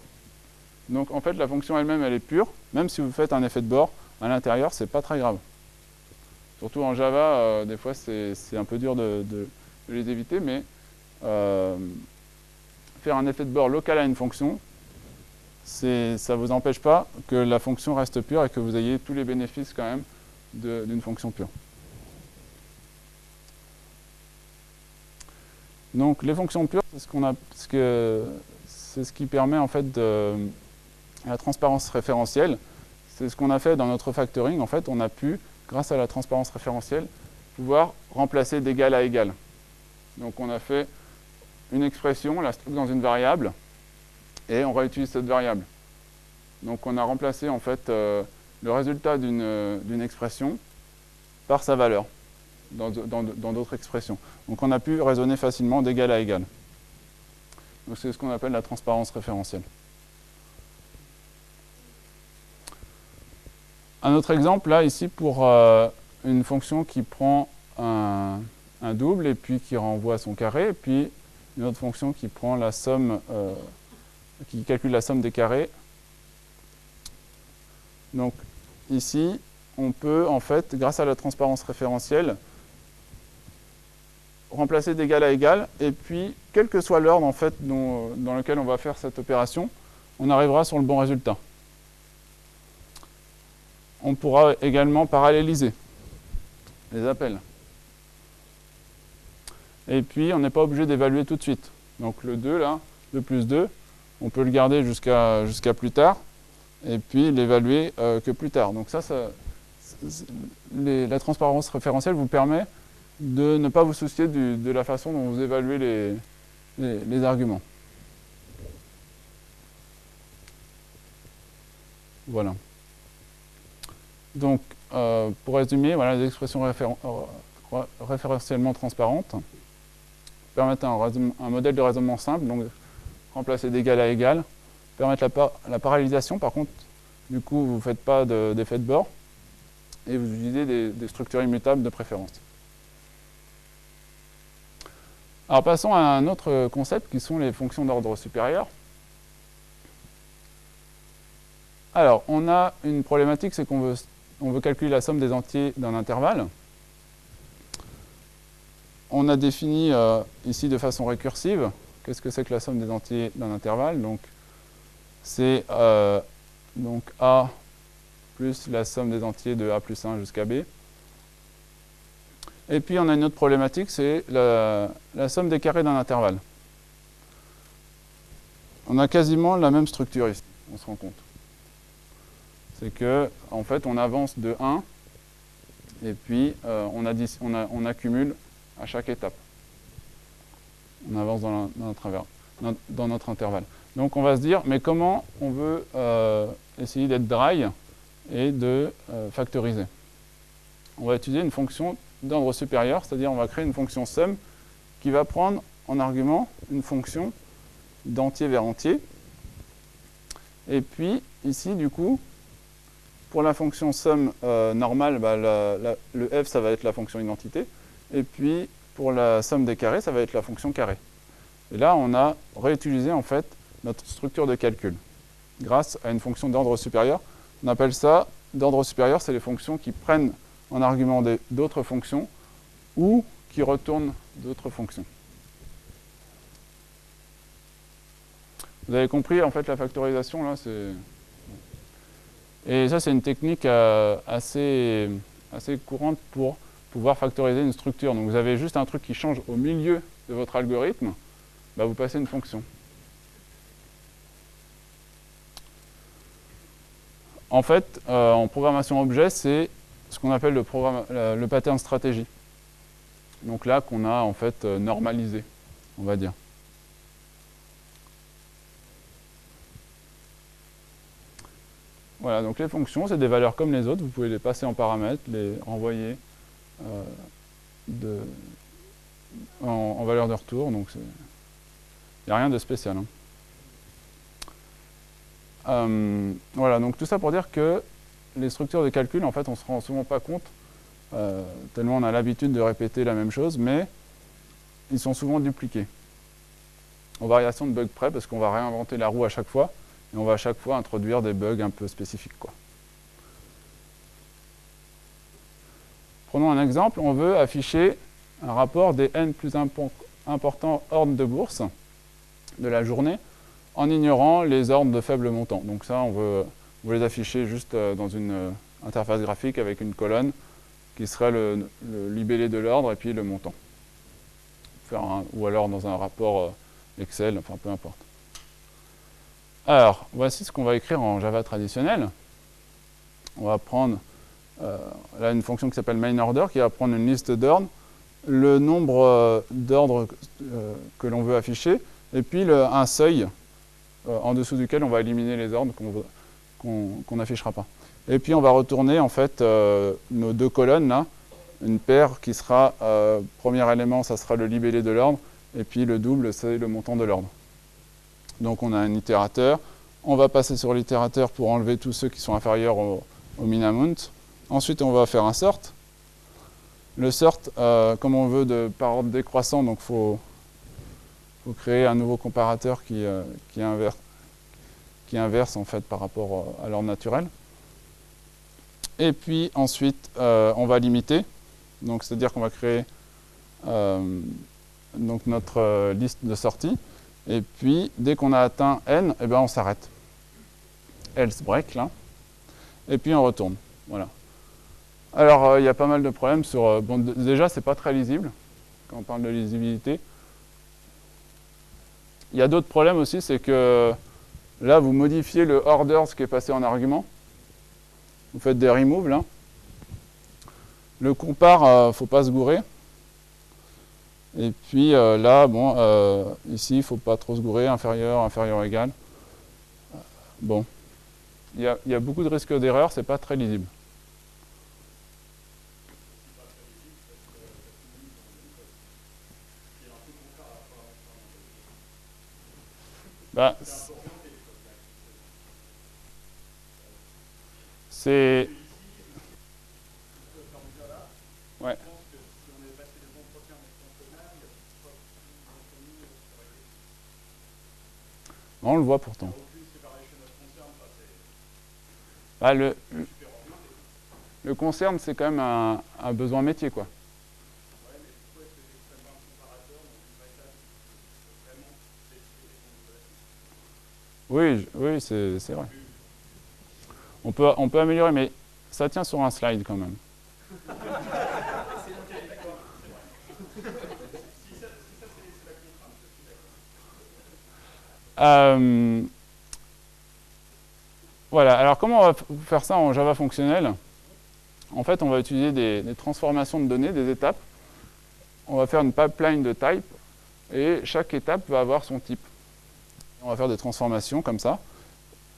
Donc en fait, la fonction elle-même, elle est pure. Même si vous faites un effet de bord à l'intérieur, c'est pas très grave. Surtout en Java, des fois, c'est un peu dur de les éviter, mais faire un effet de bord local à une fonction, ça ne vous empêche pas que la fonction reste pure et que vous ayez tous les bénéfices quand même d'une fonction pure. Donc les fonctions pures, c'est ce qui permet en fait la transparence référentielle. C'est ce qu'on a fait dans notre factoring. En fait, on a pu, grâce à la transparence référentielle, pouvoir remplacer d'égal à égal. Donc on a fait une expression, on la stocke dans une variable, et on réutilise cette variable. Donc on a remplacé en fait le résultat d'une expression par sa valeur dans d'autres expressions. Donc on a pu raisonner facilement d'égal à égal. Donc c'est ce qu'on appelle la transparence référentielle. Un autre exemple, là, ici, pour une fonction qui prend un double et puis qui renvoie son carré, et puis une autre fonction qui prend la somme, qui calcule la somme des carrés. Donc ici, on peut, en fait, grâce à la transparence référentielle, remplacer d'égal à égal, et puis, quel que soit l'ordre, en fait, dans lequel on va faire cette opération, on arrivera sur le bon résultat. On pourra également paralléliser les appels. Et puis, on n'est pas obligé d'évaluer tout de suite. Donc le 2, là, 2 plus 2, on peut le garder jusqu'à plus tard, et puis l'évaluer que plus tard. Donc la transparence référentielle vous permet de ne pas vous soucier de la façon dont vous évaluez les arguments. Voilà. Donc, pour résumer, voilà, les expressions référentiellement transparentes permettent un modèle de raisonnement simple, donc remplacer d'égal à égal, permettre la parallélisation, par contre, du coup, vous ne faites pas d'effet de bord, et vous utilisez des structures immutables de préférence. Alors, passons à un autre concept, qui sont les fonctions d'ordre supérieur. Alors, on a une problématique, c'est qu'on veut calculer la somme des entiers d'un intervalle. On a défini ici de façon récursive qu'est-ce que c'est que la somme des entiers d'un intervalle. Donc, c'est donc A plus la somme des entiers de A plus 1 jusqu'à B. Et puis, on a une autre problématique, c'est la somme des carrés d'un intervalle. On a quasiment la même structure ici, on se rend compte. C'est que, en fait, on avance de 1, et puis on accumule à chaque étape. On avance dans notre intervalle. Donc on va se dire, mais comment on veut essayer d'être dry et de factoriser? On va utiliser une fonction d'ordre supérieur, c'est-à-dire on va créer une fonction sum qui va prendre en argument une fonction d'entier vers entier. Et puis ici, du coup, pour la fonction sum normale, bah, le f, ça va être la fonction identité. Et puis, pour la somme des carrés, ça va être la fonction carré. Et là, on a réutilisé, en fait, notre structure de calcul grâce à une fonction d'ordre supérieur. On appelle ça d'ordre supérieur, c'est les fonctions qui prennent en argument d'autres fonctions ou qui retournent d'autres fonctions. Vous avez compris, en fait, la factorisation, là, c'est... Et ça, c'est une technique assez courante pour pouvoir factoriser une structure. Donc vous avez juste un truc qui change au milieu de votre algorithme, bah, vous passez une fonction. En fait, en programmation objet, c'est ce qu'on appelle le pattern stratégie. Donc là, qu'on a en fait normalisé, on va dire. Voilà, donc les fonctions, c'est des valeurs comme les autres. Vous pouvez les passer en paramètres, les renvoyer en valeur de retour. Donc il n'y a rien de spécial. Voilà, donc tout ça pour dire que les structures de calcul, en fait, on ne se rend souvent pas compte, tellement on a l'habitude de répéter la même chose, mais ils sont souvent dupliqués. En variation de bug près, parce qu'on va réinventer la roue à chaque fois. Et on va à chaque fois introduire des bugs un peu spécifiques, quoi. Prenons un exemple, on veut afficher un rapport des n plus importants ordres de bourse de la journée en ignorant les ordres de faible montant. Donc ça, on veut les afficher juste dans une interface graphique avec une colonne qui serait le libellé de l'ordre et puis le montant. Ou alors dans un rapport Excel, enfin peu importe. Alors, voici ce qu'on va écrire en Java traditionnel. On va prendre là une fonction qui s'appelle mainOrder qui va prendre une liste d'ordres, le nombre d'ordres que l'on veut afficher, et puis un seuil en dessous duquel on va éliminer les ordres qu'on n'affichera pas. Et puis on va retourner en fait nos deux colonnes là, une paire qui sera, premier élément, ça sera le libellé de l'ordre, et puis le double, c'est le montant de l'ordre. Donc on a un itérateur, on va passer sur l'itérateur pour enlever tous ceux qui sont inférieurs au min-amount. Ensuite, on va faire un sort. Le sort, comme on veut par ordre décroissant, donc il faut créer un nouveau comparateur qui inverse en fait par rapport à l'ordre naturel. Et puis ensuite, on va limiter. Donc c'est-à-dire qu'on va créer donc notre liste de sortie. Et puis, dès qu'on a atteint n, eh ben, on s'arrête. Else break, là. Et puis, on retourne. Voilà. Alors, il y a pas mal de problèmes sur... bon, déjà, c'est pas très lisible, quand on parle de lisibilité. Il y a d'autres problèmes aussi, c'est que là, vous modifiez le orders qui est passé en argument. Vous faites des removes, là. Le compare, faut pas se gourer. Et puis là, bon, ici, il ne faut pas trop se gourer, inférieur, égal. Bon, il y a beaucoup de risques d'erreur, c'est pas très lisible. Bah, c'est... Ouais. On le voit pourtant. Bah, le concerne, c'est quand même un besoin métier, quoi. Oui, oui, c'est vrai. On peut améliorer, mais ça tient sur un slide quand même. Voilà, alors comment on va faire ça en Java fonctionnel? En fait, on va utiliser des transformations de données, des étapes. On va faire une pipeline de type, et chaque étape va avoir son type. On va faire des transformations comme ça,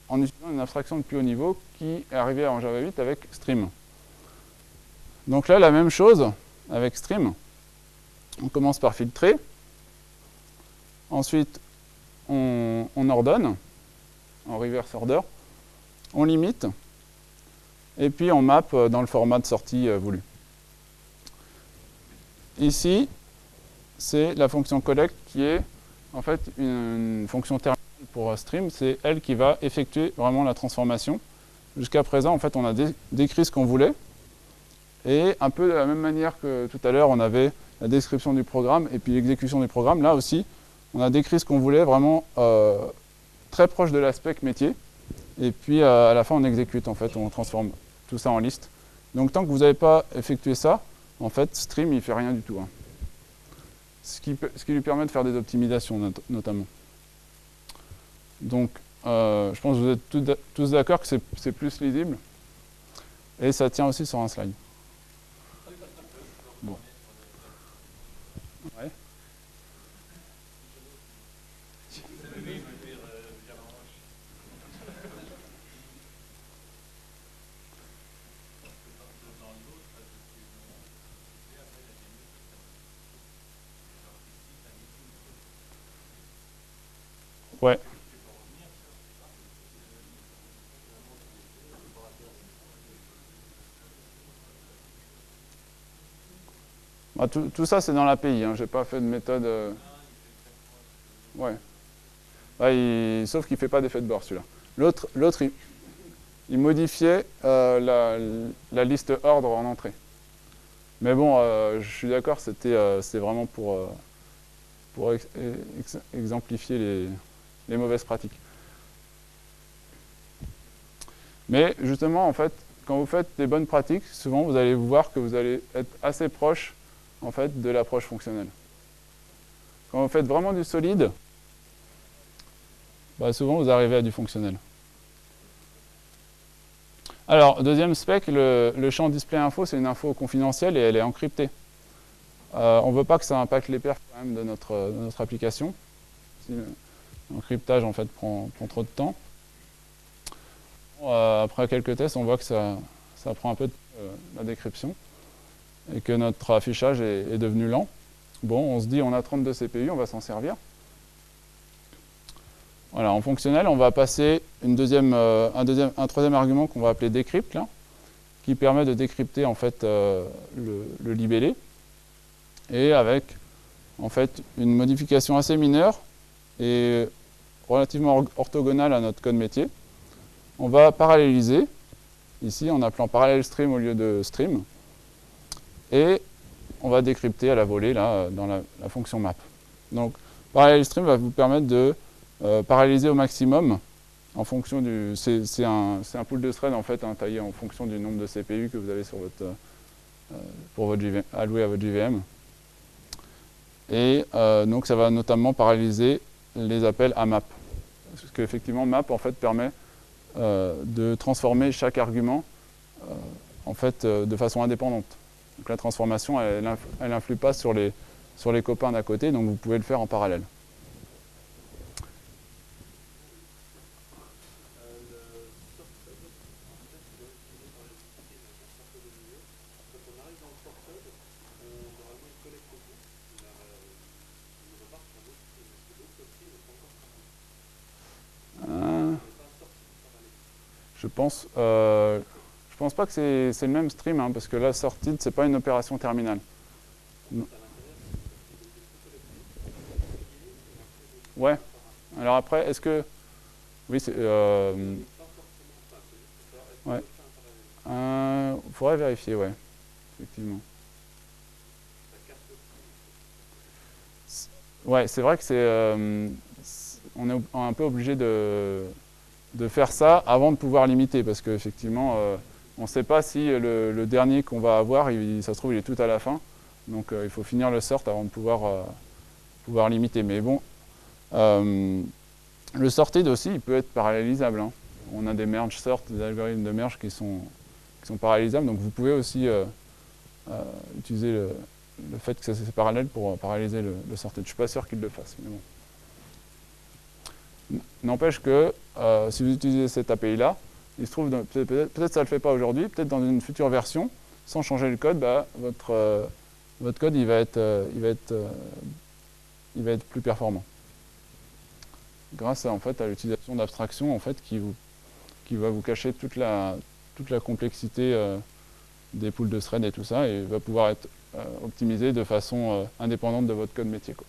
en utilisant une abstraction de plus haut niveau qui est arrivée en Java 8 avec Stream. Donc là, la même chose avec Stream. On commence par filtrer. Ensuite, on ordonne, en reverse order. On limite. Et puis, on map dans le format de sortie voulu. Ici, c'est la fonction collect qui est en fait une fonction terminale pour stream. C'est elle qui va effectuer vraiment la transformation. Jusqu'à présent, en fait, on a décrit ce qu'on voulait. Et un peu de la même manière que tout à l'heure, on avait la description du programme et puis l'exécution du programme. Là aussi, on a décrit ce qu'on voulait vraiment très proche de l'aspect métier. Et puis, à la fin, on exécute, en fait. On transforme tout ça en liste. Donc, tant que vous n'avez pas effectué ça, en fait, Stream, il ne fait rien du tout. Hein. Ce qui lui permet de faire des optimisations, notamment. Donc, je pense que vous êtes tous d'accord que c'est plus lisible. Et ça tient aussi sur un slide. Bon. Ouais. Ouais. Bah, tout ça, c'est dans l'API. Hein. Je n'ai pas fait de méthode... Ouais. Bah, sauf qu'il ne fait pas d'effet de bord, celui-là. L'autre, il modifiait la liste ordre en entrée. Mais bon, je suis d'accord, c'était vraiment pour exemplifier les mauvaises pratiques. Mais justement, en fait, quand vous faites des bonnes pratiques, souvent vous allez voir que vous allez être assez proche en fait, de l'approche fonctionnelle. Quand vous faites vraiment du solide, bah, souvent vous arrivez à du fonctionnel. Alors, deuxième spec, le champ display info, c'est une info confidentielle et elle est encryptée. On ne veut pas que ça impacte les perfs quand même de notre application. L'encryptage en fait prend trop de temps. Après quelques tests, on voit que ça prend un peu de la décryption et que notre affichage est devenu lent. Bon, on se dit on a 32 CPU, on va s'en servir. Voilà, en fonctionnel, on va passer un troisième argument qu'on va appeler decrypt. Là. qui permet de décrypter en fait le libellé, et avec en fait une modification assez mineure et relativement orthogonale à notre code métier. On va paralléliser, ici en appelant parallel stream au lieu de stream, et on va décrypter à la volée là, dans la fonction map. Donc parallel stream va vous permettre de paralléliser au maximum en fonction du... C'est un pool de threads en fait, taillé en fonction du nombre de CPU que vous avez sur votre, pour votre JVM, alloué à votre JVM. Et donc ça va notamment paralléliser les appels à map. Parce qu'effectivement, map en fait permet de transformer chaque argument en fait, de façon indépendante. Donc la transformation, elle n'influe pas sur les copains d'à côté, donc vous pouvez le faire en parallèle. Je pense pas que c'est le même stream, hein, parce que là, sorted, c'est pas une opération terminale. Non. Ouais. Alors après, est-ce que... Oui, c'est... Ouais. Faudrait vérifier, ouais. Effectivement. Ouais, c'est vrai que on est un peu obligé de faire ça avant de pouvoir limiter, parce qu'effectivement, on ne sait pas si le dernier qu'on va avoir, ça se trouve, il est tout à la fin. Donc il faut finir le sort avant de pouvoir limiter. Mais bon, le sorted aussi, il peut être parallélisable, hein. On a des merge sort, des algorithmes de merge qui sont parallélisables. Donc vous pouvez aussi utiliser le fait que c'est parallèle pour paralléliser le sorted. Je ne suis pas sûr qu'il le fasse, mais bon. N'empêche que si vous utilisez cette API-là, il se trouve, peut-être ça ne le fait pas aujourd'hui, peut-être dans une future version, sans changer le code, bah, votre code il va être plus performant. Grâce en fait, à l'utilisation d'abstraction en fait, qui va vous cacher toute la complexité des pools de threads et tout ça, et va pouvoir être optimisé de façon indépendante de votre code métier, quoi.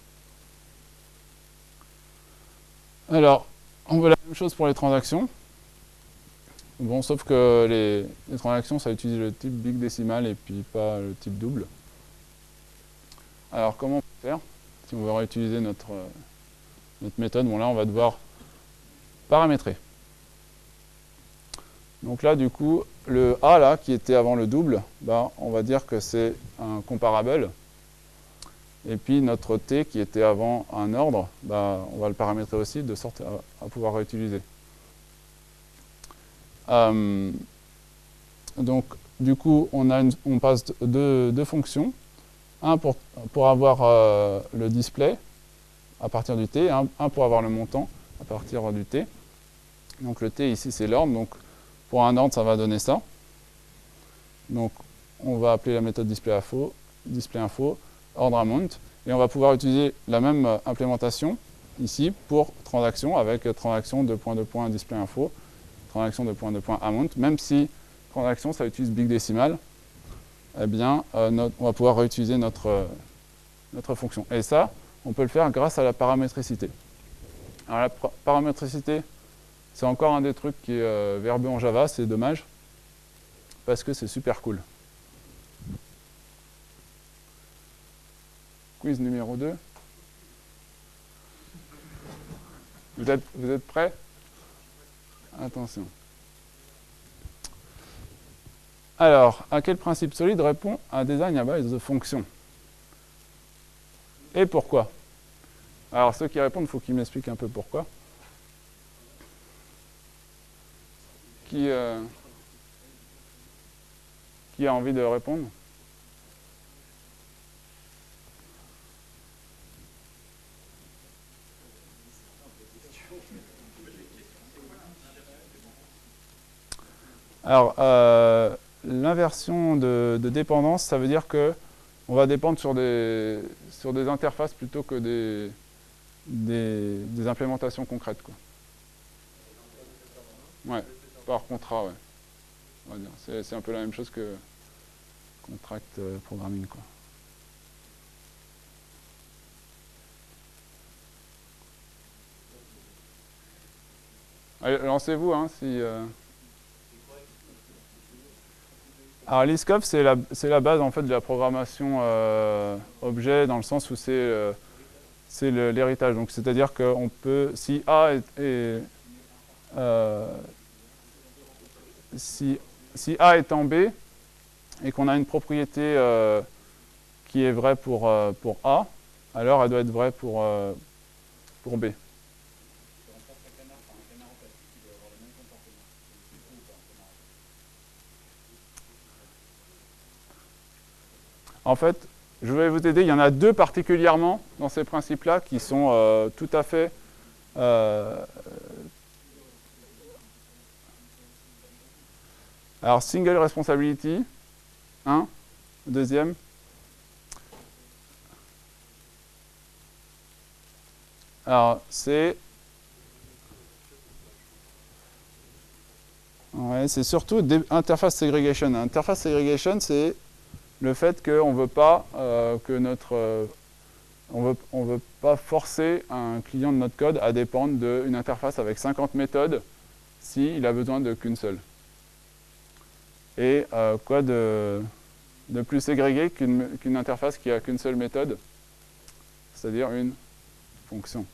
Alors, on veut la même chose pour les transactions. Bon, sauf que les transactions, ça utilise le type big décimal et puis pas le type double. Alors, comment on peut faire si on veut réutiliser notre méthode? Bon, là, on va devoir paramétrer. Donc là, du coup, le A, là, qui était avant le double, bah, on va dire que c'est un comparable. Et puis notre T, qui était avant un ordre, bah, on va le paramétrer aussi, de sorte à pouvoir réutiliser. Donc, du coup, on passe deux fonctions. Un pour avoir le display à partir du T, un pour avoir le montant à partir du T. Donc le T ici, c'est l'ordre. Donc pour un ordre, ça va donner ça. Donc on va appeler la méthode displayInfo, ordre amount. Et on va pouvoir utiliser la même implémentation ici pour transaction avec transaction ::displayInfo, transaction ::amount. Même si transaction, ça utilise big décimal, eh bien, on va pouvoir réutiliser notre fonction. Et ça, on peut le faire grâce à la paramétricité. Alors la paramétricité, c'est encore un des trucs qui est verbeux en Java, c'est dommage, parce que c'est super cool. Quiz numéro 2. Vous êtes prêts? Attention. Alors, à quel principe solide répond un design à base de fonctions? Et pourquoi? Alors, ceux qui répondent, il faut qu'ils m'expliquent un peu pourquoi. Qui a envie de répondre? Alors, l'inversion de dépendance, ça veut dire que on va dépendre sur des interfaces plutôt que des implémentations concrètes, quoi. Ouais, par contrat, ouais. on va dire. C'est un peu la même chose que contract programming, quoi. Allez, lancez-vous, hein, si... Alors l'ISCOP, c'est la base en fait de la programmation objet, dans le sens où c'est l'héritage. Donc c'est-à-dire qu'on peut, si A si A est en B et qu'on a une propriété qui est vraie pour A, alors elle doit être vraie pour B. En fait, je vais vous aider. Il y en a deux particulièrement dans ces principes-là qui sont tout à fait alors, single responsibility, un. Deuxième. Alors, c'est... Ouais, c'est surtout interface segregation. Interface segregation, c'est le fait qu'on ne veut pas on veut pas forcer un client de notre code à dépendre d'une interface avec 50 méthodes s'il a besoin qu'une seule. Et quoi de plus ségrégué qu'une interface qui a qu'une seule méthode, c'est-à-dire une fonction.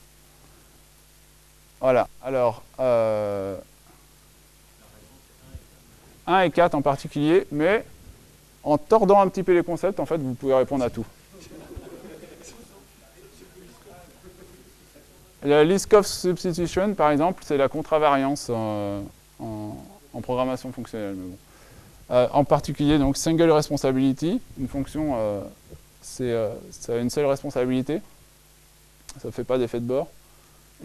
Voilà. Alors, 1 et 4 en particulier, mais en tordant un petit peu les concepts, en fait, vous pouvez répondre à tout. La list-of substitution, par exemple, c'est la contravariance en programmation fonctionnelle. Mais bon. En particulier, donc, single responsibility, une fonction, ça a une seule responsabilité, ça ne fait pas d'effet de bord.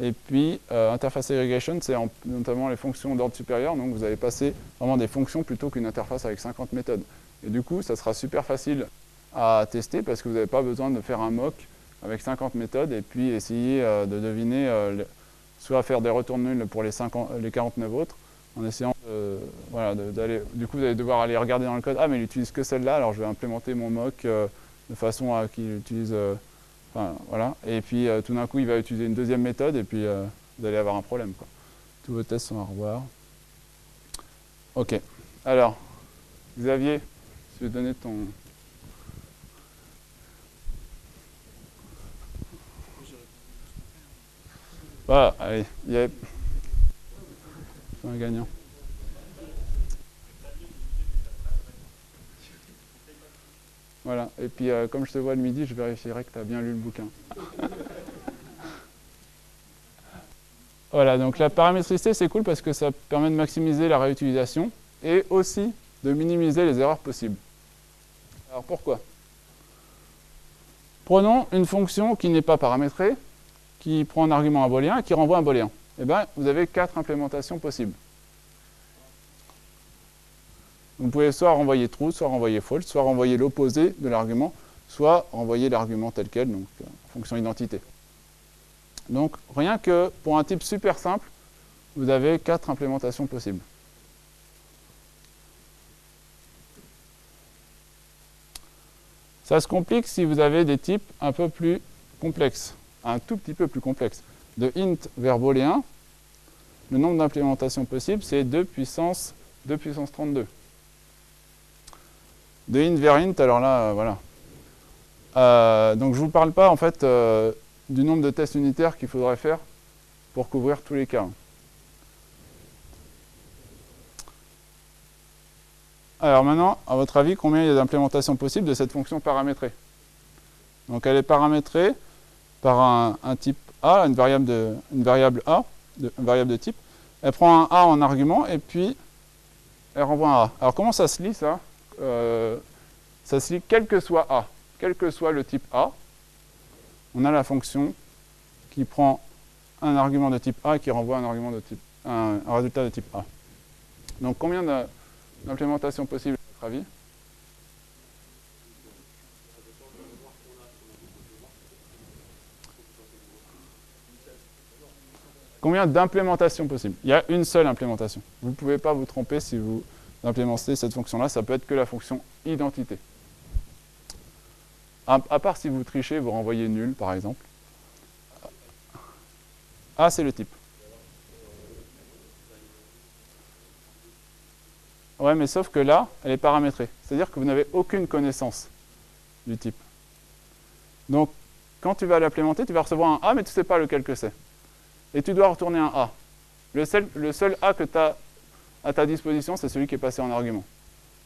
Et puis, interface segregation, c'est notamment les fonctions d'ordre supérieur, donc vous allez passer vraiment des fonctions plutôt qu'une interface avec 50 méthodes. Et du coup, ça sera super facile à tester parce que vous n'avez pas besoin de faire un mock avec 50 méthodes et puis essayer de deviner, soit faire des retours nuls pour les 49 autres, en essayant d'aller... Du coup, vous allez devoir aller regarder dans le code. Ah, mais il n'utilise que celle-là, alors je vais implémenter mon mock de façon à qu'il utilise... Enfin, voilà. Et puis, tout d'un coup, il va utiliser une deuxième méthode et puis vous allez avoir un problème, quoi. Tous vos tests sont à revoir. OK. Alors, Xavier, je vais donner ton... Voilà, allez, il y a un gagnant. Voilà, et puis comme je te vois le midi, je vérifierai que tu as bien lu le bouquin. Voilà, donc la paramétricité, c'est cool parce que ça permet de maximiser la réutilisation et aussi de minimiser les erreurs possibles. Alors pourquoi? Prenons une fonction qui n'est pas paramétrée, qui prend un argument un booléen et qui renvoie un booléen. Eh bien, vous avez 4 implémentations possibles. Vous pouvez soit renvoyer true, soit renvoyer false, soit renvoyer l'opposé de l'argument, soit renvoyer l'argument tel quel, donc fonction identité. Donc, rien que pour un type super simple, vous avez 4 implémentations possibles. Ça se complique si vous avez des types un peu plus complexes, un tout petit peu plus complexes. De int vers booléen, le nombre d'implémentations possibles, c'est 2 puissance 32. De int vers int, alors là, voilà. Donc je ne vous parle pas en fait du nombre de tests unitaires qu'il faudrait faire pour couvrir tous les cas. Alors maintenant, à votre avis, combien il y a d'implémentations possibles de cette fonction paramétrée? Donc elle est paramétrée par un type A, une variable de type. Elle prend un A en argument et puis elle renvoie un A. Alors comment ça se lit ça? Ça se lit quel que soit A, quel que soit le type A, on a la fonction qui prend un argument de type A et qui renvoie un résultat de type A. Donc combien d'implémentations possibles à votre avis? Combien d'implémentations possibles? Il y a une seule implémentation. Vous ne pouvez pas vous tromper si d'implémenter cette fonction-là, ça peut être que la fonction identité. À part si vous trichez, vous renvoyez nul, par exemple. A, c'est le type. Ouais, mais sauf que là, elle est paramétrée. C'est-à-dire que vous n'avez aucune connaissance du type. Donc, quand tu vas l'implémenter, tu vas recevoir un A, mais tu ne sais pas lequel que c'est. Et tu dois retourner un A. Le seul A que tu as à ta disposition, c'est celui qui est passé en argument.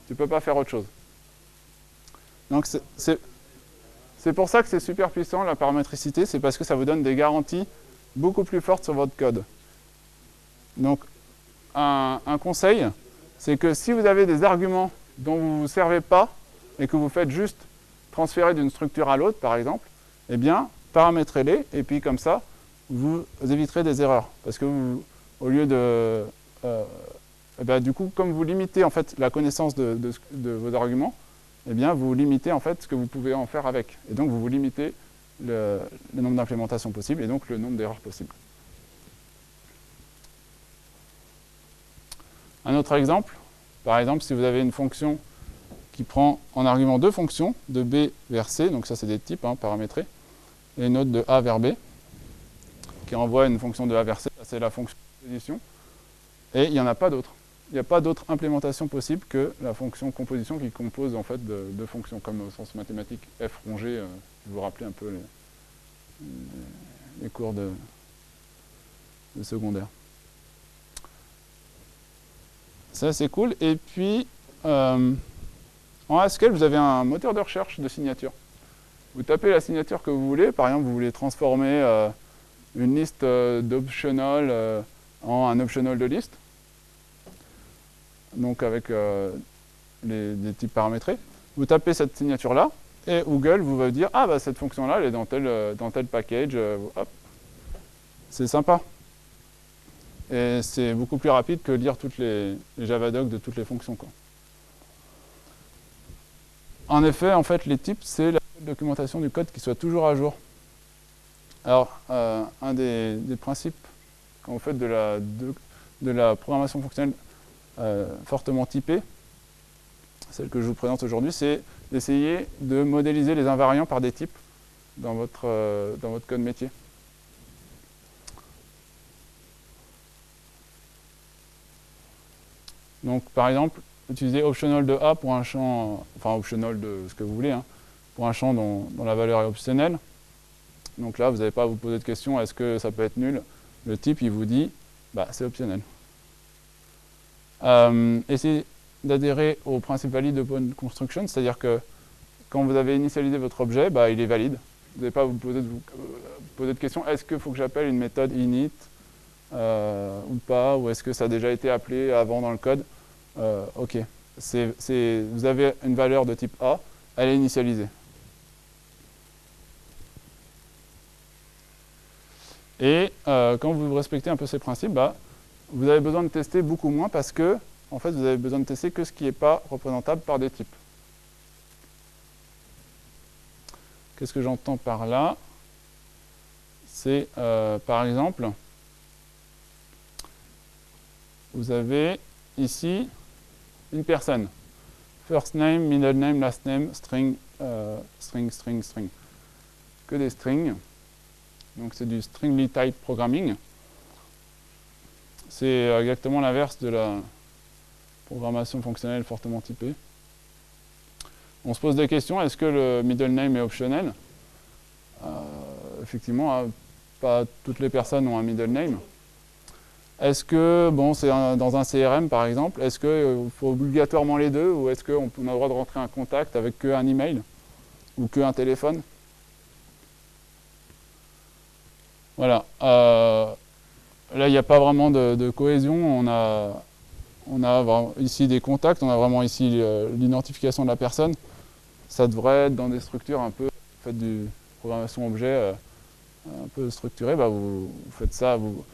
Tu ne peux pas faire autre chose. Donc, c'est pour ça que c'est super puissant, la paramétricité. C'est parce que ça vous donne des garanties beaucoup plus fortes sur votre code. Donc, un conseil, c'est que si vous avez des arguments dont vous ne vous servez pas et que vous faites juste transférer d'une structure à l'autre, par exemple, eh bien, paramétrez-les, et puis comme ça, vous éviterez des erreurs. Parce que vous, au lieu de... du coup, comme vous limitez en fait, la connaissance de vos arguments, eh bien, vous limitez en fait, ce que vous pouvez en faire avec. Et donc, vous limitez le nombre d'implémentations possibles et donc le nombre d'erreurs possibles. Un autre exemple, par exemple, si vous avez une fonction qui prend en argument deux fonctions, de B vers C, donc ça c'est des types paramétrés, et une autre de A vers B, qui renvoie une fonction de A vers C, c'est la fonction composition, et il n'y en a pas d'autre. Il n'y a pas d'autre implémentation possible que la fonction composition qui compose en fait de fonctions, comme au sens mathématique f rond g, vous vous rappelez un peu les cours de secondaire. Ça c'est cool, et puis en Haskell, vous avez un moteur de recherche de signature. Vous tapez la signature que vous voulez. Par exemple, vous voulez transformer une liste d'optional en un optional de liste. Donc avec des types paramétrés. Vous tapez cette signature-là, et Google vous va dire « Ah, bah, cette fonction-là, elle est dans tel package. Hop. C'est sympa. Et c'est beaucoup plus rapide que lire toutes les Javadocs de toutes les fonctions, quoi. En effet, en fait, les types, c'est la documentation du code qui soit toujours à jour. Alors, un des principes, quand vous faites de la programmation fonctionnelle fortement typée, celle que je vous présente aujourd'hui, c'est d'essayer de modéliser les invariants par des types dans votre code métier. Donc, par exemple, utilisez optional de A pour un champ, enfin optional de ce que vous voulez, pour un champ dont la valeur est optionnelle. Donc là, vous n'avez pas à vous poser de question, est-ce que ça peut être nul? Le type, il vous dit, bah, c'est optionnel. Essayez d'adhérer au principe valide Open Construction, c'est-à-dire que quand vous avez initialisé votre objet, bah, il est valide. Vous n'avez pas à vous poser de question, est-ce qu'il faut que j'appelle une méthode init ou pas, ou est-ce que ça a déjà été appelé avant dans le code? Ok. Vous avez une valeur de type A, elle est initialisée. Et quand vous respectez un peu ces principes, bah, vous avez besoin de tester beaucoup moins parce que, en fait, vous avez besoin de tester que ce qui n'est pas représentable par des types. Qu'est-ce que j'entends par là? C'est, par exemple, vous avez ici une personne. First name, middle name, last name, string, string, string, string. Que des strings. Donc c'est du stringly type programming. C'est exactement l'inverse de la programmation fonctionnelle fortement typée. On se pose des questions, est-ce que le middle name est optionnel? Effectivement, pas toutes les personnes ont un middle name. Est-ce que, bon, c'est dans un CRM par exemple, est-ce qu'il faut obligatoirement les deux, ou est-ce qu'on a le droit de rentrer un contact avec qu'un email ou qu'un téléphone? Voilà. Là, il n'y a pas vraiment de cohésion. On a ici des contacts, on a vraiment ici l'identification de la personne. Ça devrait être dans des structures un peu, faites du programmation objet un peu structurée. Bah, vous faites ça, vous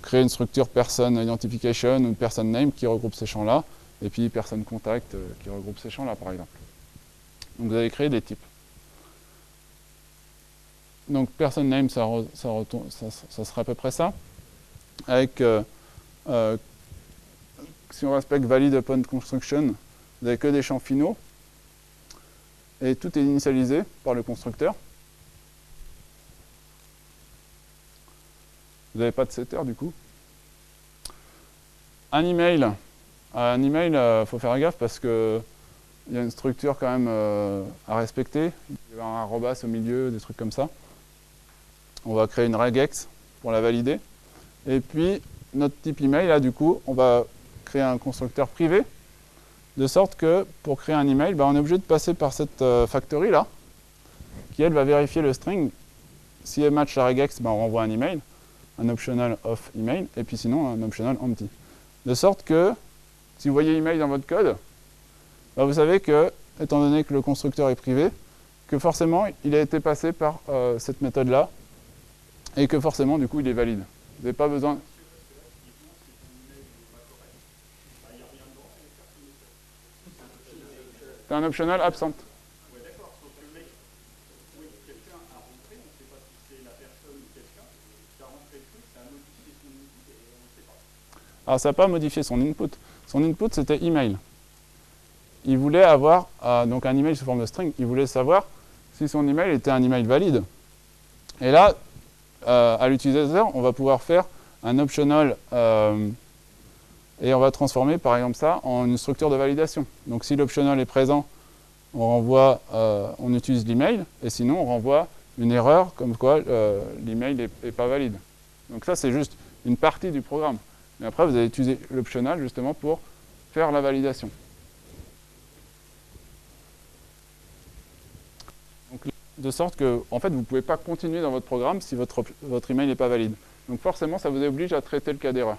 créez une structure person identification ou person name qui regroupe ces champs-là, et puis person contact qui regroupe ces champs-là, par exemple. Donc vous allez créer des types. Donc person name, ça serait à peu près ça, avec si on respecte valid upon construction, vous n'avez que des champs finaux. Et tout est initialisé par le constructeur. Vous n'avez pas de setter du coup. Un email, faut faire gaffe parce que il y a une structure quand même à respecter. Il y a un arrobas au milieu, des trucs comme ça. On va créer une regex pour la valider. Et puis, notre type email, là, du coup, on va créer un constructeur privé, de sorte que pour créer un email, on est obligé de passer par cette factory là, qui elle va vérifier le string. Si elle match la regex, on renvoie un email, un optional of email, et puis sinon un optional empty. De sorte que, si vous voyez email dans votre code, vous savez que, étant donné que le constructeur est privé, que forcément il a été passé par cette méthode là, et que forcément du coup il est valide. Vous n'avez pas besoin. C'est un optional absent. Ouais, d'accord. Donc le mec, oui, quelqu'un a rentré, on ne sait pas si c'est la personne ou quelqu'un qui a rentré le truc, ça a modifié son input et on ne sait pas. Alors ça n'a pas modifié son input. Son input c'était email. Il voulait avoir donc un email sous forme de string. Il voulait savoir si son email était un email valide. Et là, à l'utilisateur, on va pouvoir faire un optional et on va transformer par exemple ça en une structure de validation. Donc si l'optional est présent, on renvoie, on utilise l'email, et sinon on renvoie une erreur comme quoi l'email n'est pas valide. Donc ça c'est juste une partie du programme. Mais après vous allez utiliser l'optional justement pour faire la validation. Donc, de sorte que en fait vous ne pouvez pas continuer dans votre programme si votre email n'est pas valide. Donc forcément ça vous oblige à traiter le cas d'erreur.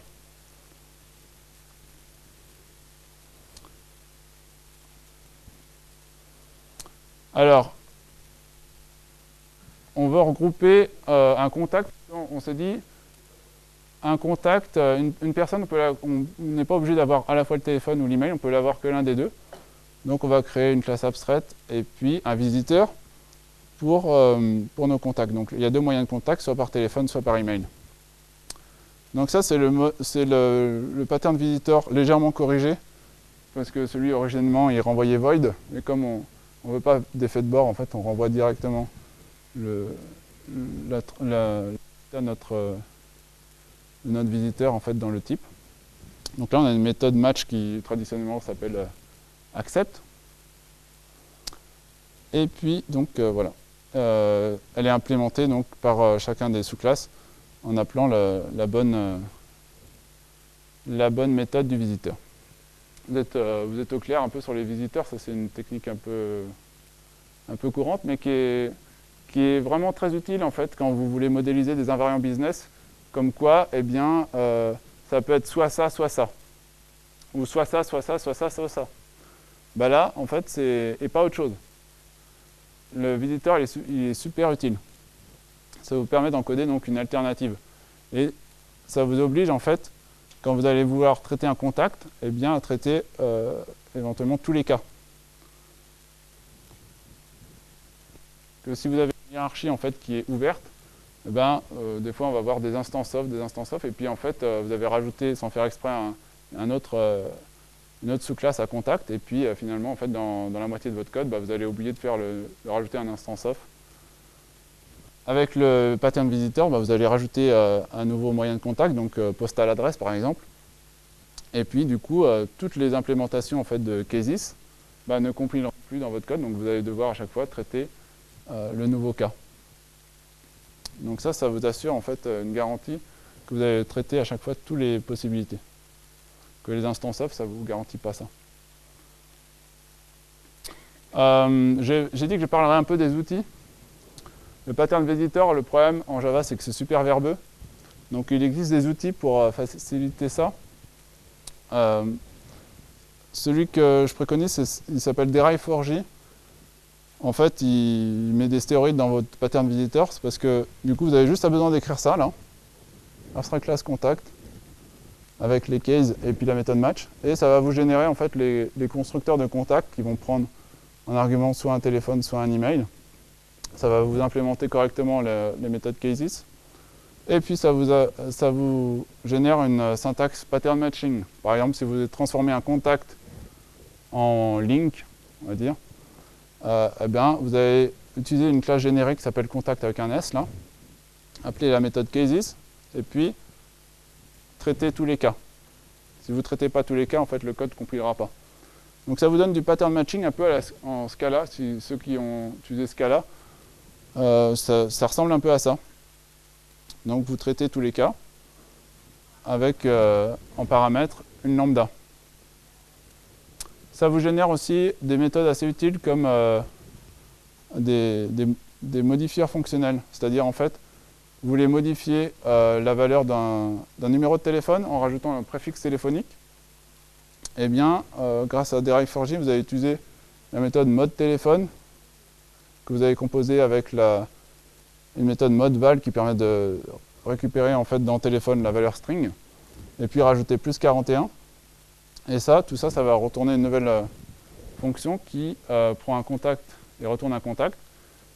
Alors, on veut regrouper un contact. On s'est dit, un contact, une personne, on n'est pas obligé d'avoir à la fois le téléphone ou l'email, on peut l'avoir que l'un des deux. Donc on va créer une classe abstraite et puis un visiteur pour nos contacts. Donc il y a deux moyens de contact, soit par téléphone, soit par email. Donc ça c'est le pattern visitor légèrement corrigé, parce que celui originellement il renvoyait void, mais comme on ne veut pas d'effet de bord, en fait, on renvoie directement notre visiteur en fait, dans le type. Donc là, on a une méthode match qui traditionnellement s'appelle accept. Et puis, donc voilà. Elle est implémentée donc, par chacun des sous-classes en appelant la bonne méthode du visiteur. Vous êtes au clair un peu sur les visiteurs, ça c'est une technique un peu courante, mais qui est vraiment très utile en fait quand vous voulez modéliser des invariants business, comme quoi, eh bien, ça peut être soit ça, ou soit ça, soit ça, soit ça, soit ça. Bah là, en fait, et pas autre chose. Le visiteur, il est super utile. Ça vous permet d'encoder donc une alternative. Et ça vous oblige en fait, quand vous allez vouloir traiter un contact, eh bien, à traiter éventuellement tous les cas. Que si vous avez une hiérarchie en fait, qui est ouverte, eh ben, des fois on va avoir des instances off, et puis en fait vous avez rajouté sans faire exprès une autre sous-classe à contact, et puis finalement en fait, dans la moitié de votre code, vous allez oublier de rajouter un instance off. Avec le pattern visitor, vous allez rajouter un nouveau moyen de contact, donc postal adresse par exemple. Et puis du coup, toutes les implémentations en fait, de cases ne compileront plus dans votre code, donc vous allez devoir à chaque fois traiter le nouveau cas. Donc ça vous assure en fait une garantie que vous allez traiter à chaque fois toutes les possibilités. Que les instances off, ça ne vous garantit pas ça. J'ai dit que je parlerai un peu des outils. Le pattern visitor, le problème en Java, c'est que c'est super verbeux. Donc il existe des outils pour faciliter ça. Celui que je préconise, il s'appelle Derive4j. En fait, il met des stéroïdes dans votre pattern visitor. C'est parce que du coup, vous avez juste besoin d'écrire ça, là. Abstract class contact, avec les cases et puis la méthode match. Et ça va vous générer en fait les constructeurs de contact qui vont prendre en argument soit un téléphone, soit un email. Ça va vous implémenter correctement les méthodes cases. Et puis ça vous génère une syntaxe pattern matching. Par exemple, si vous transformez un contact en link, on va dire, eh bien, vous allez utiliser une classe générique qui s'appelle contact avec un S, là, appelez la méthode cases, et puis traiter tous les cas. Si vous ne traitez pas tous les cas, en fait, le code ne compilera pas. Donc ça vous donne du pattern matching un peu en Scala. Si ceux qui ont utilisé Scala, ça ressemble un peu à ça. Donc vous traitez tous les cas avec en paramètre une lambda. Ça vous génère aussi des méthodes assez utiles comme des modifieurs fonctionnels. C'est-à-dire en fait, vous voulez modifier la valeur d'un numéro de téléphone en rajoutant un préfixe téléphonique. Eh bien, grâce à Derive4j, vous allez utiliser la méthode mode téléphone que vous avez composée avec une méthode mode val qui permet de récupérer en fait dans téléphone la valeur string et puis rajouter plus 41. Et tout ça, ça va retourner une nouvelle fonction qui prend un contact et retourne un contact.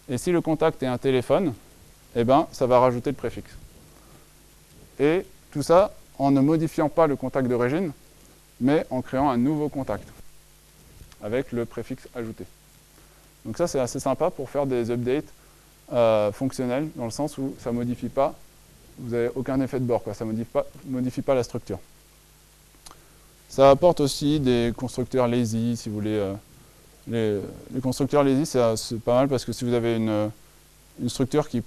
Et si le contact est un téléphone, eh ben, ça va rajouter le préfixe. Et tout ça en ne modifiant pas le contact d'origine, mais en créant un nouveau contact avec le préfixe ajouté. Donc ça, c'est assez sympa pour faire des updates fonctionnels, dans le sens où ça ne modifie pas, vous n'avez aucun effet de bord, quoi, ça ne modifie pas la structure. Ça apporte aussi des constructeurs lazy, si vous voulez. Les constructeurs lazy, c'est pas mal parce que si vous avez une structure qui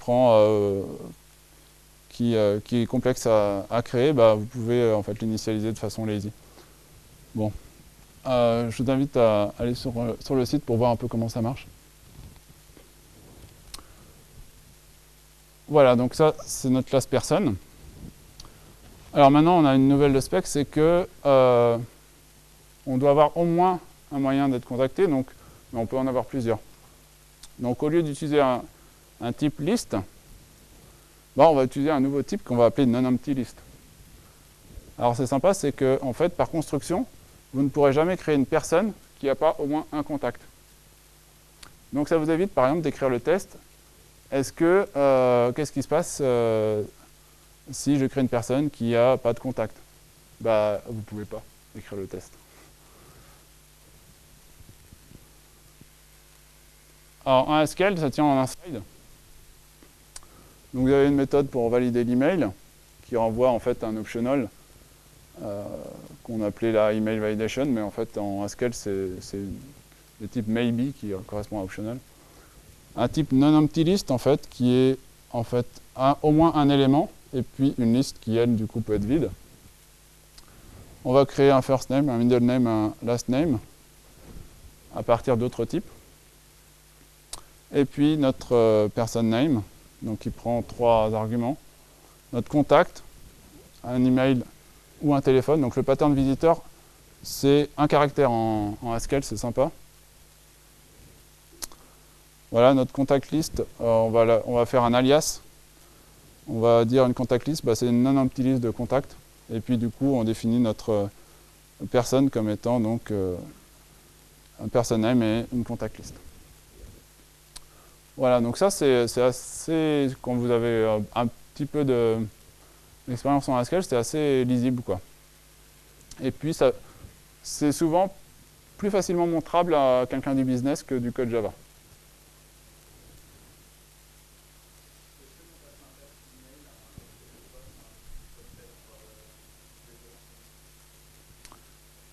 est complexe à créer, bah, vous pouvez en fait l'initialiser de façon lazy. Bon, je vous invite à aller sur le site pour voir un peu comment ça marche. Voilà, donc ça, c'est notre classe personne. Alors maintenant, on a une nouvelle de spec, c'est que on doit avoir au moins un moyen d'être contacté, mais on peut en avoir plusieurs. Donc au lieu d'utiliser un type list, on va utiliser un nouveau type qu'on va appeler non-empty list. Alors c'est sympa, c'est que en fait, par construction, vous ne pourrez jamais créer une personne qui n'a pas au moins un contact. Donc ça vous évite par exemple d'écrire le test. Qu'est-ce qui se passe si je crée une personne qui n'a pas de contact? Bah, vous ne pouvez pas écrire le test. Alors, un SQL, ça tient en un slide. Donc, vous avez une méthode pour valider l'email qui renvoie en fait un optional qu'on appelait la email validation, mais en fait, en SQL, c'est le type maybe qui correspond à optional. Un type non-empty list, en fait, qui est en fait au moins un élément, et puis une liste qui, elle, du coup, peut être vide. On va créer un first name, un middle name, un last name, à partir d'autres types. Et puis notre person name, donc qui prend 3 arguments. Notre contact, un email ou un téléphone. Donc le pattern visiteur, c'est un caractère en Haskell, c'est sympa. Voilà, notre contact list, on va faire un alias. On va dire une contact list, c'est une non-empty list de contacts. Et puis du coup, on définit notre personne comme étant donc un person name et une contact list. Voilà, donc ça c'est assez, quand vous avez un petit peu d'expérience en Haskell, c'est assez lisible, quoi. Et puis c'est souvent plus facilement montrable à quelqu'un du business que du code Java.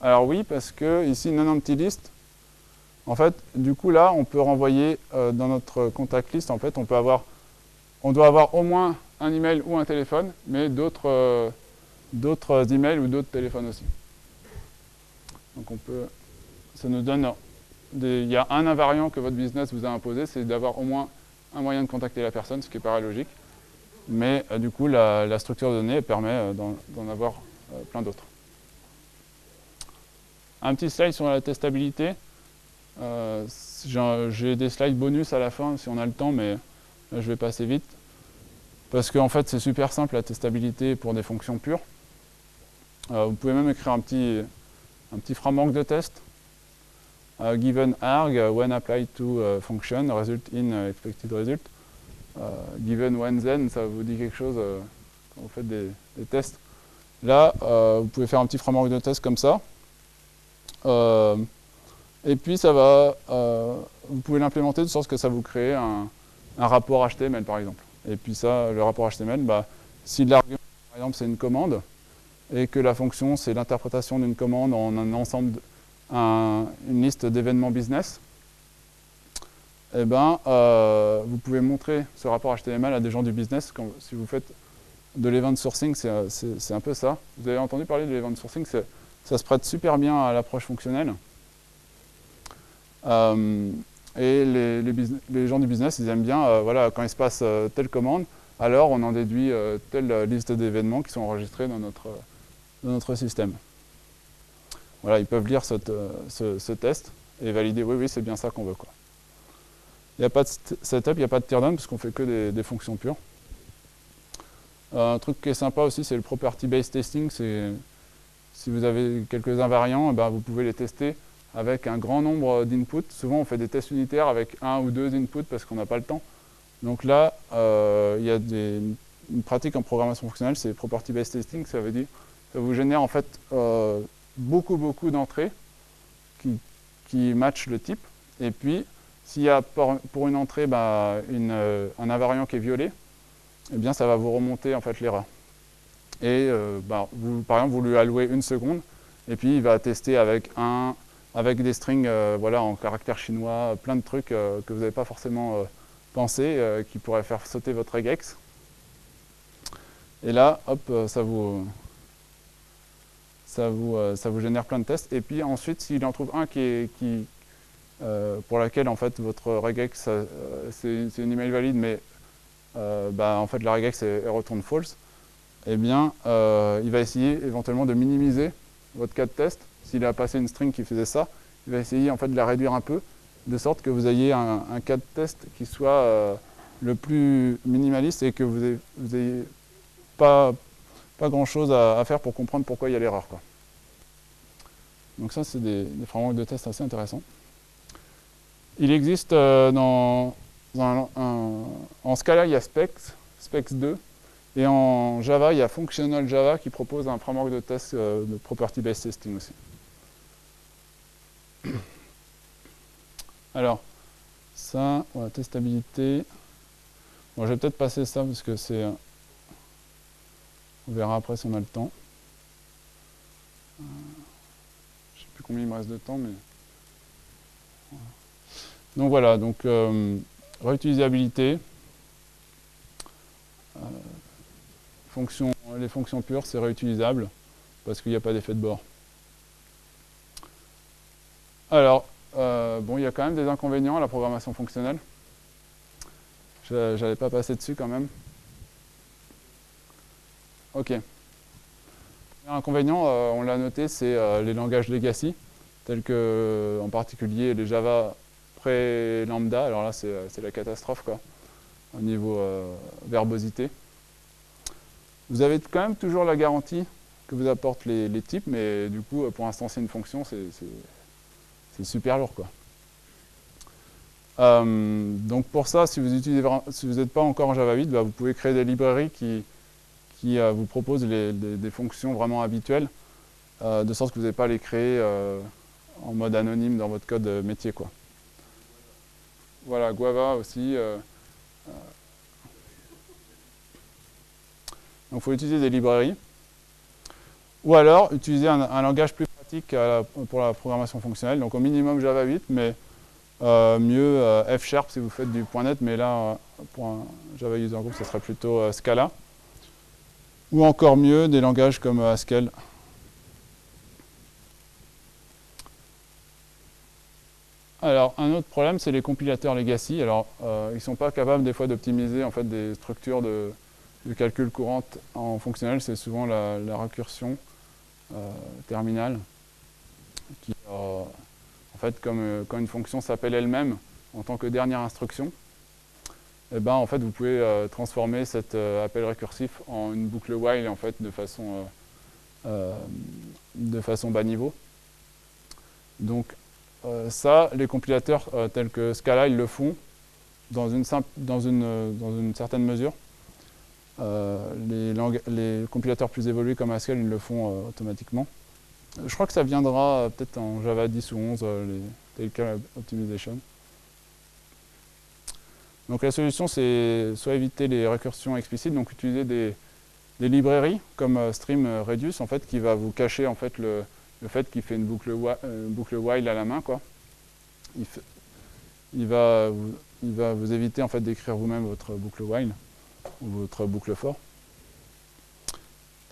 Alors oui, parce que ici, non-empty list, en fait, du coup là, on peut renvoyer dans notre contact list, en fait, on doit avoir au moins un email ou un téléphone, mais d'autres emails ou d'autres téléphones aussi. Donc ça nous donne, il y a un invariant que votre business vous a imposé, c'est d'avoir au moins un moyen de contacter la personne, ce qui paraît logique. Mais du coup, la structure de données permet d'en avoir plein d'autres. Un petit slide sur la testabilité. J'ai des slides bonus à la fin si on a le temps, mais là, je vais passer vite. Parce qu'en fait, c'est super simple la testabilité pour des fonctions pures. Vous pouvez même écrire un petit framework de test. Given arg, when applied to function, result in expected result. Given when then, ça vous dit quelque chose quand vous faites des tests. Là, vous pouvez faire un petit framework de test comme ça. Et puis, vous pouvez l'implémenter de sorte que ça vous crée un rapport HTML, par exemple. Et puis ça, le rapport HTML, si l'argument, par exemple, c'est une commande, et que la fonction, c'est l'interprétation d'une commande en un ensemble, une liste d'événements business, eh ben, vous pouvez montrer ce rapport HTML à des gens du business. Si vous faites de l'event sourcing, c'est un peu ça. Vous avez entendu parler de l'event sourcing, ça se prête super bien à l'approche fonctionnelle. Et les gens du business, ils aiment bien, voilà, quand il se passe telle commande, alors on en déduit telle liste d'événements qui sont enregistrés dans notre système. Voilà, ils peuvent lire ce test et valider, oui, c'est bien ça qu'on veut, quoi. Il n'y a pas de setup, il n'y a pas de teardown, parce qu'on ne fait que des fonctions pures. Un truc qui est sympa aussi, c'est le property-based testing. Si vous avez quelques invariants, vous pouvez les tester avec un grand nombre d'inputs. Souvent, on fait des tests unitaires avec 1 ou 2 inputs parce qu'on n'a pas le temps. Donc là, il y a une pratique en programmation fonctionnelle, c'est property-based testing. Ça veut dire ça vous génère en fait beaucoup d'entrées qui matchent le type. Et puis, s'il y a pour une entrée un invariant qui est violé, eh bien, ça va vous remonter en fait l'erreur. Et par exemple, vous lui allouez 1 seconde, et puis il va tester avec des strings voilà, en caractère chinois, plein de trucs que vous n'avez pas forcément pensé, qui pourraient faire sauter votre regex. Et là, hop, ça vous génère plein de tests. Et puis ensuite, s'il en trouve un pour laquelle en fait votre regex c'est une email valide, mais en fait la regex elle retourne false, eh bien il va essayer éventuellement de minimiser votre cas de test. S'il a passé une string qui faisait ça, il va essayer en fait de la réduire un peu, de sorte que vous ayez un cas de test qui soit le plus minimaliste et que vous ayez pas grand chose à faire pour comprendre pourquoi il y a l'erreur, quoi. Donc ça, c'est des frameworks de test assez intéressants. Il existe en Scala, il y a Specs 2, et en Java, il y a Functional Java qui propose un framework de test de property-based testing aussi. Alors, ça, voilà, testabilité. Bon, je vais peut-être passer ça parce que c'est... on verra après si on a le temps. Je ne sais plus combien il me reste de temps, mais... Voilà. Donc voilà, réutilisabilité. Les fonctions pures, c'est réutilisable parce qu'il n'y a pas d'effet de bord. Alors, il y a quand même des inconvénients à la programmation fonctionnelle. Je n'allais pas passer dessus quand même. Ok. L'inconvénient, on l'a noté, c'est les langages legacy, tels que, en particulier, les Java pré-lambda. Alors là, c'est la catastrophe, quoi, au niveau verbosité. Vous avez quand même toujours la garantie que vous apportent les types, mais du coup, pour instancier une fonction, c'est super lourd, quoi. Donc pour ça, si vous n'êtes pas encore en Java 8, vous pouvez créer des librairies qui vous proposent des fonctions vraiment habituelles, de sorte que vous n'avez pas à les créer en mode anonyme dans votre code métier, quoi. Voilà, Guava aussi. Donc il faut utiliser des librairies. Ou alors utiliser un langage plus pratique pour la programmation fonctionnelle. Donc au minimum Java 8, mais mieux F# si vous faites du .NET, mais là, pour un Java User Group, ce serait plutôt Scala. Ou encore mieux, des langages comme Haskell. Alors, un autre problème, c'est les compilateurs legacy. Alors, ils ne sont pas capables des fois d'optimiser en fait, des structures de calcul courantes en fonctionnel. C'est souvent la récursion terminale qui, en fait, quand une fonction s'appelle elle-même en tant que dernière instruction, eh ben, en fait, vous pouvez transformer cet appel récursif en une boucle while en fait, de façon bas niveau. Donc, ça, les compilateurs tels que Scala, ils le font dans une certaine mesure. les compilateurs plus évolués comme Haskell, ils le font automatiquement. Je crois que ça viendra peut-être en Java 10 ou 11, les Tail Optimization. Donc la solution, c'est soit éviter les récursions explicites, donc utiliser des librairies comme StreamReduce, en fait, qui va vous cacher en fait, le fait qu'il fait une boucle while à la main, quoi. Il va vous éviter en fait, d'écrire vous-même votre boucle while ou votre boucle for.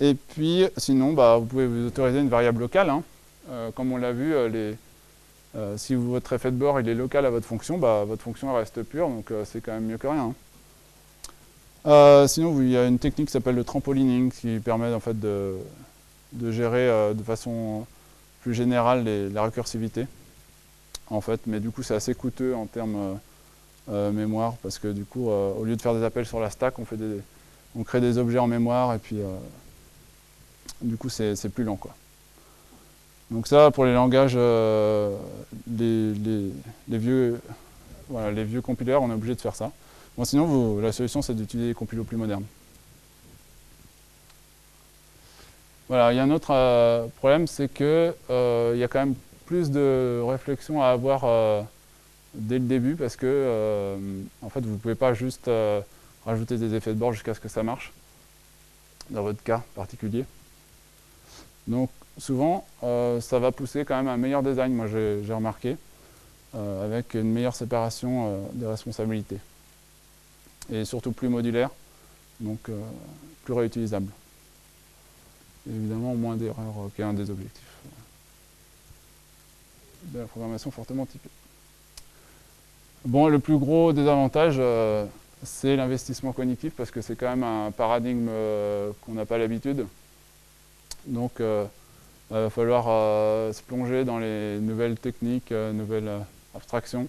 Et puis, sinon, vous pouvez vous autoriser une variable locale. Hein. Comme on l'a vu, si votre effet de bord il est local à votre fonction elle reste pure, donc c'est quand même mieux que rien. Hein. Sinon, il y a une technique qui s'appelle le trampolining qui permet en fait, de gérer de façon plus générale la récursivité. En fait, mais du coup, c'est assez coûteux en termes mémoire parce que du coup, au lieu de faire des appels sur la stack, on crée des objets en mémoire et puis du coup, c'est plus lent, quoi. Donc ça, pour les langages, les vieux compilers, on est obligé de faire ça. Bon, sinon, la solution, c'est d'utiliser des compilos plus modernes. Voilà, il y a un autre problème, c'est que il y a quand même plus de réflexion à avoir dès le début, parce que en fait, vous ne pouvez pas juste rajouter des effets de bord jusqu'à ce que ça marche, dans votre cas particulier. Donc, souvent, ça va pousser quand même à un meilleur design, moi j'ai remarqué, avec une meilleure séparation des responsabilités. Et surtout plus modulaire, donc plus réutilisable. Et évidemment, moins d'erreurs, qui est un des objectifs de la programmation fortement typée. Bon, le plus gros désavantage, c'est l'investissement cognitif, parce que c'est quand même un paradigme qu'on n'a pas l'habitude. Donc, il va falloir se plonger dans les nouvelles techniques, nouvelles abstractions.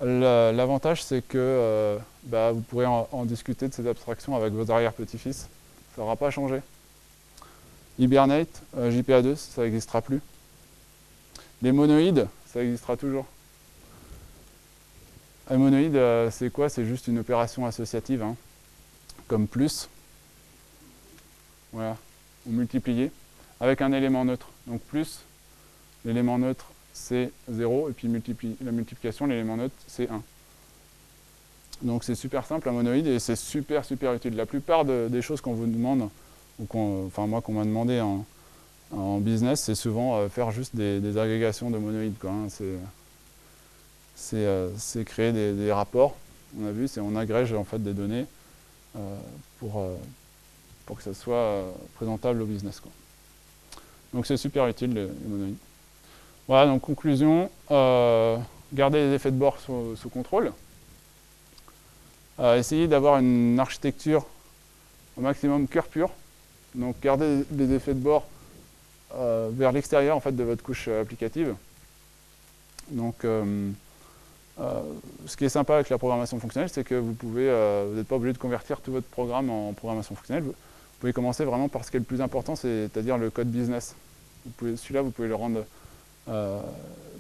L'avantage, c'est que vous pourrez en discuter de ces abstractions avec vos arrière-petits-fils. Ça n'aura pas changé. Hibernate, JPA2, ça n'existera plus. Les monoïdes, ça existera toujours. Un monoïde, c'est quoi? C'est juste une opération associative, hein, comme plus, voilà, ou multiplier, avec un élément neutre. Donc plus, l'élément neutre, c'est 0, et puis la multiplication, l'élément neutre, c'est 1. Donc c'est super simple, un monoïde, et c'est super utile. La plupart des choses qu'on vous demande, ou qu'on m'a demandé en business, c'est souvent faire juste des agrégations de monoïdes, quoi, hein. C'est créer des rapports, on a vu, on agrège en fait des données pour que ça soit présentable au business, quoi. Donc c'est super utile les monoïdes. Voilà, donc conclusion, garder les effets de bord sous contrôle. Essayez d'avoir une architecture au maximum cœur pur. Donc garder les effets de bord vers l'extérieur en fait, de votre couche applicative. Donc ce qui est sympa avec la programmation fonctionnelle, c'est que vous n'êtes pas obligé de convertir tout votre programme en programmation fonctionnelle. Vous pouvez commencer vraiment par ce qui est le plus important, c'est-à-dire le code business. Celui-là, vous pouvez le rendre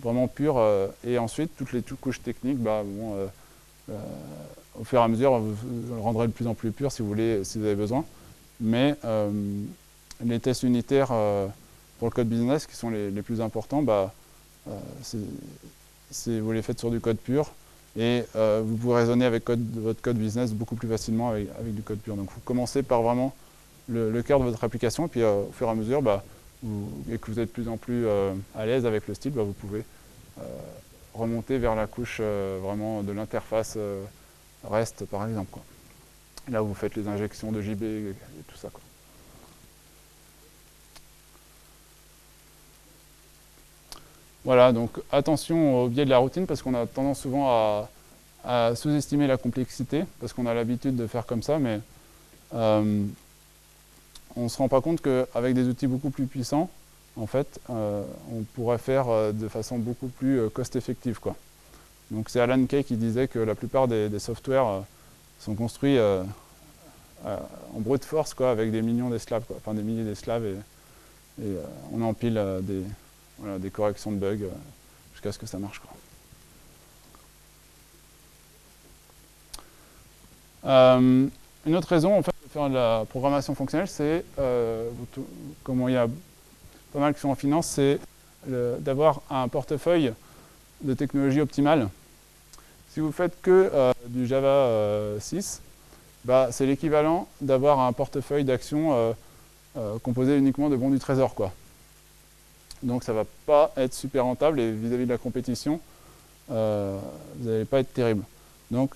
vraiment pur, et ensuite, toutes les couches techniques, au fur et à mesure, vous le rendrez de plus en plus pur si vous avez besoin. Mais les tests unitaires pour le code business, qui sont les plus importants, vous les faites sur du code pur, et vous pouvez raisonner avec votre code business beaucoup plus facilement avec du code pur. Donc vous commencez par vraiment le cœur de votre application, et puis au fur et à mesure, et que vous êtes de plus en plus à l'aise avec le style, vous pouvez remonter vers la couche vraiment de l'interface REST, par exemple, quoi. Là où vous faites les injections de JB et tout ça, quoi. Voilà, donc attention au biais de la routine, parce qu'on a tendance souvent à sous-estimer la complexité, parce qu'on a l'habitude de faire comme ça, mais on ne se rend pas compte qu'avec des outils beaucoup plus puissants, en fait, on pourrait faire de façon beaucoup plus cost-effective, quoi. Donc c'est Alan Kay qui disait que la plupart des softwares sont construits en brute force, quoi, avec des millions d'esclaves, enfin des milliers d'esclaves, et on empile des corrections de bugs jusqu'à ce que ça marche, quoi. Une autre raison en fait, de faire de la programmation fonctionnelle, c'est, comme il y a pas mal qui sont en finance, c'est d'avoir un portefeuille de technologies optimales. Si vous faites que du Java 6, bah, c'est l'équivalent d'avoir un portefeuille d'actions composé uniquement de bons du trésor, quoi. Donc ça ne va pas être super rentable et vis-à-vis de la compétition, vous n'allez pas être terrible. Donc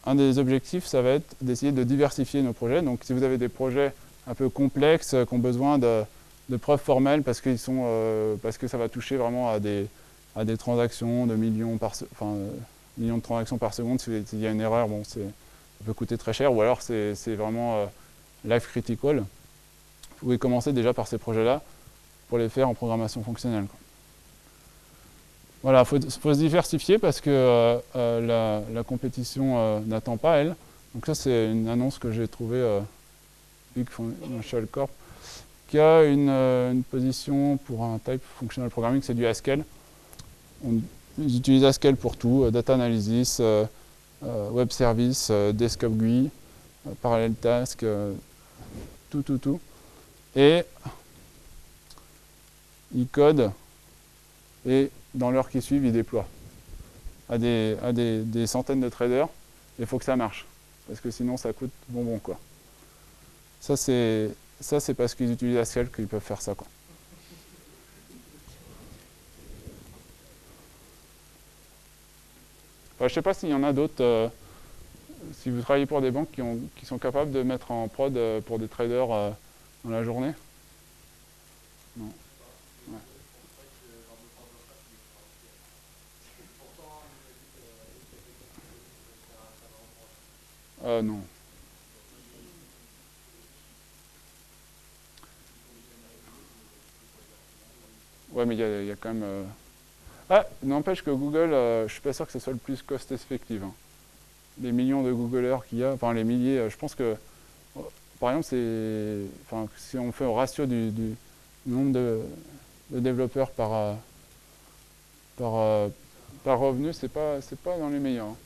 un des objectifs, ça va être d'essayer de diversifier nos projets. Donc si vous avez des projets un peu complexes, qui ont besoin de preuves formelles parce que ça va toucher vraiment à des transactions de millions millions de transactions par seconde, s'il y a une erreur, bon, ça peut coûter très cher, ou alors c'est vraiment life critical. Vous pouvez commencer déjà par ces projets-là pour les faire en programmation fonctionnelle, quoi. Voilà, il faut se diversifier parce que la compétition n'attend pas, elle. Donc ça, c'est une annonce que j'ai trouvée, Big Financial Corp, qui a une position pour un type functional programming, c'est du Haskell. Ils utilisent Haskell pour tout, data analysis, web service, desktop GUI, parallel task, tout. Et ils codent et dans l'heure qui suivent, ils déploient à des centaines de traders. Il faut que ça marche, parce que sinon ça coûte bonbon, quoi. Ça c'est parce qu'ils utilisent Haskell qu'ils peuvent faire ça, quoi. Enfin, je ne sais pas s'il y en a d'autres. Si vous travaillez pour des banques qui sont capables de mettre en prod pour des traders dans la journée. Non. Non. Ouais, mais il y a quand même... Ah, n'empêche que Google, je suis pas sûr que ce soit le plus cost-effectif, hein. Les millions de Googlers qu'il y a, enfin les milliers, je pense que, par exemple, si on fait un ratio du nombre de développeurs par revenu, c'est pas dans les meilleurs, hein.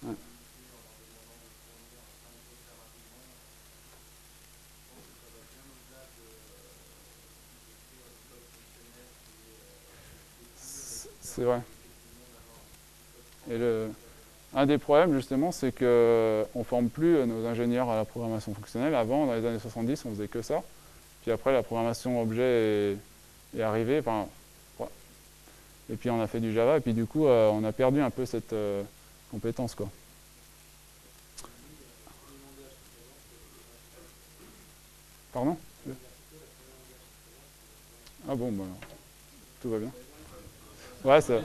Ouais. C'est vrai. Et un des problèmes, justement, c'est qu'on ne forme plus nos ingénieurs à la programmation fonctionnelle. Avant, dans les années 70, on faisait que ça. Puis après, la programmation objet est arrivée. Enfin, ouais. Et puis on a fait du Java. Et puis du coup, on a perdu un peu cette compétence, quoi. Pardon? Ah bon, bah, tout va bien. Ouais, ça... Ouais.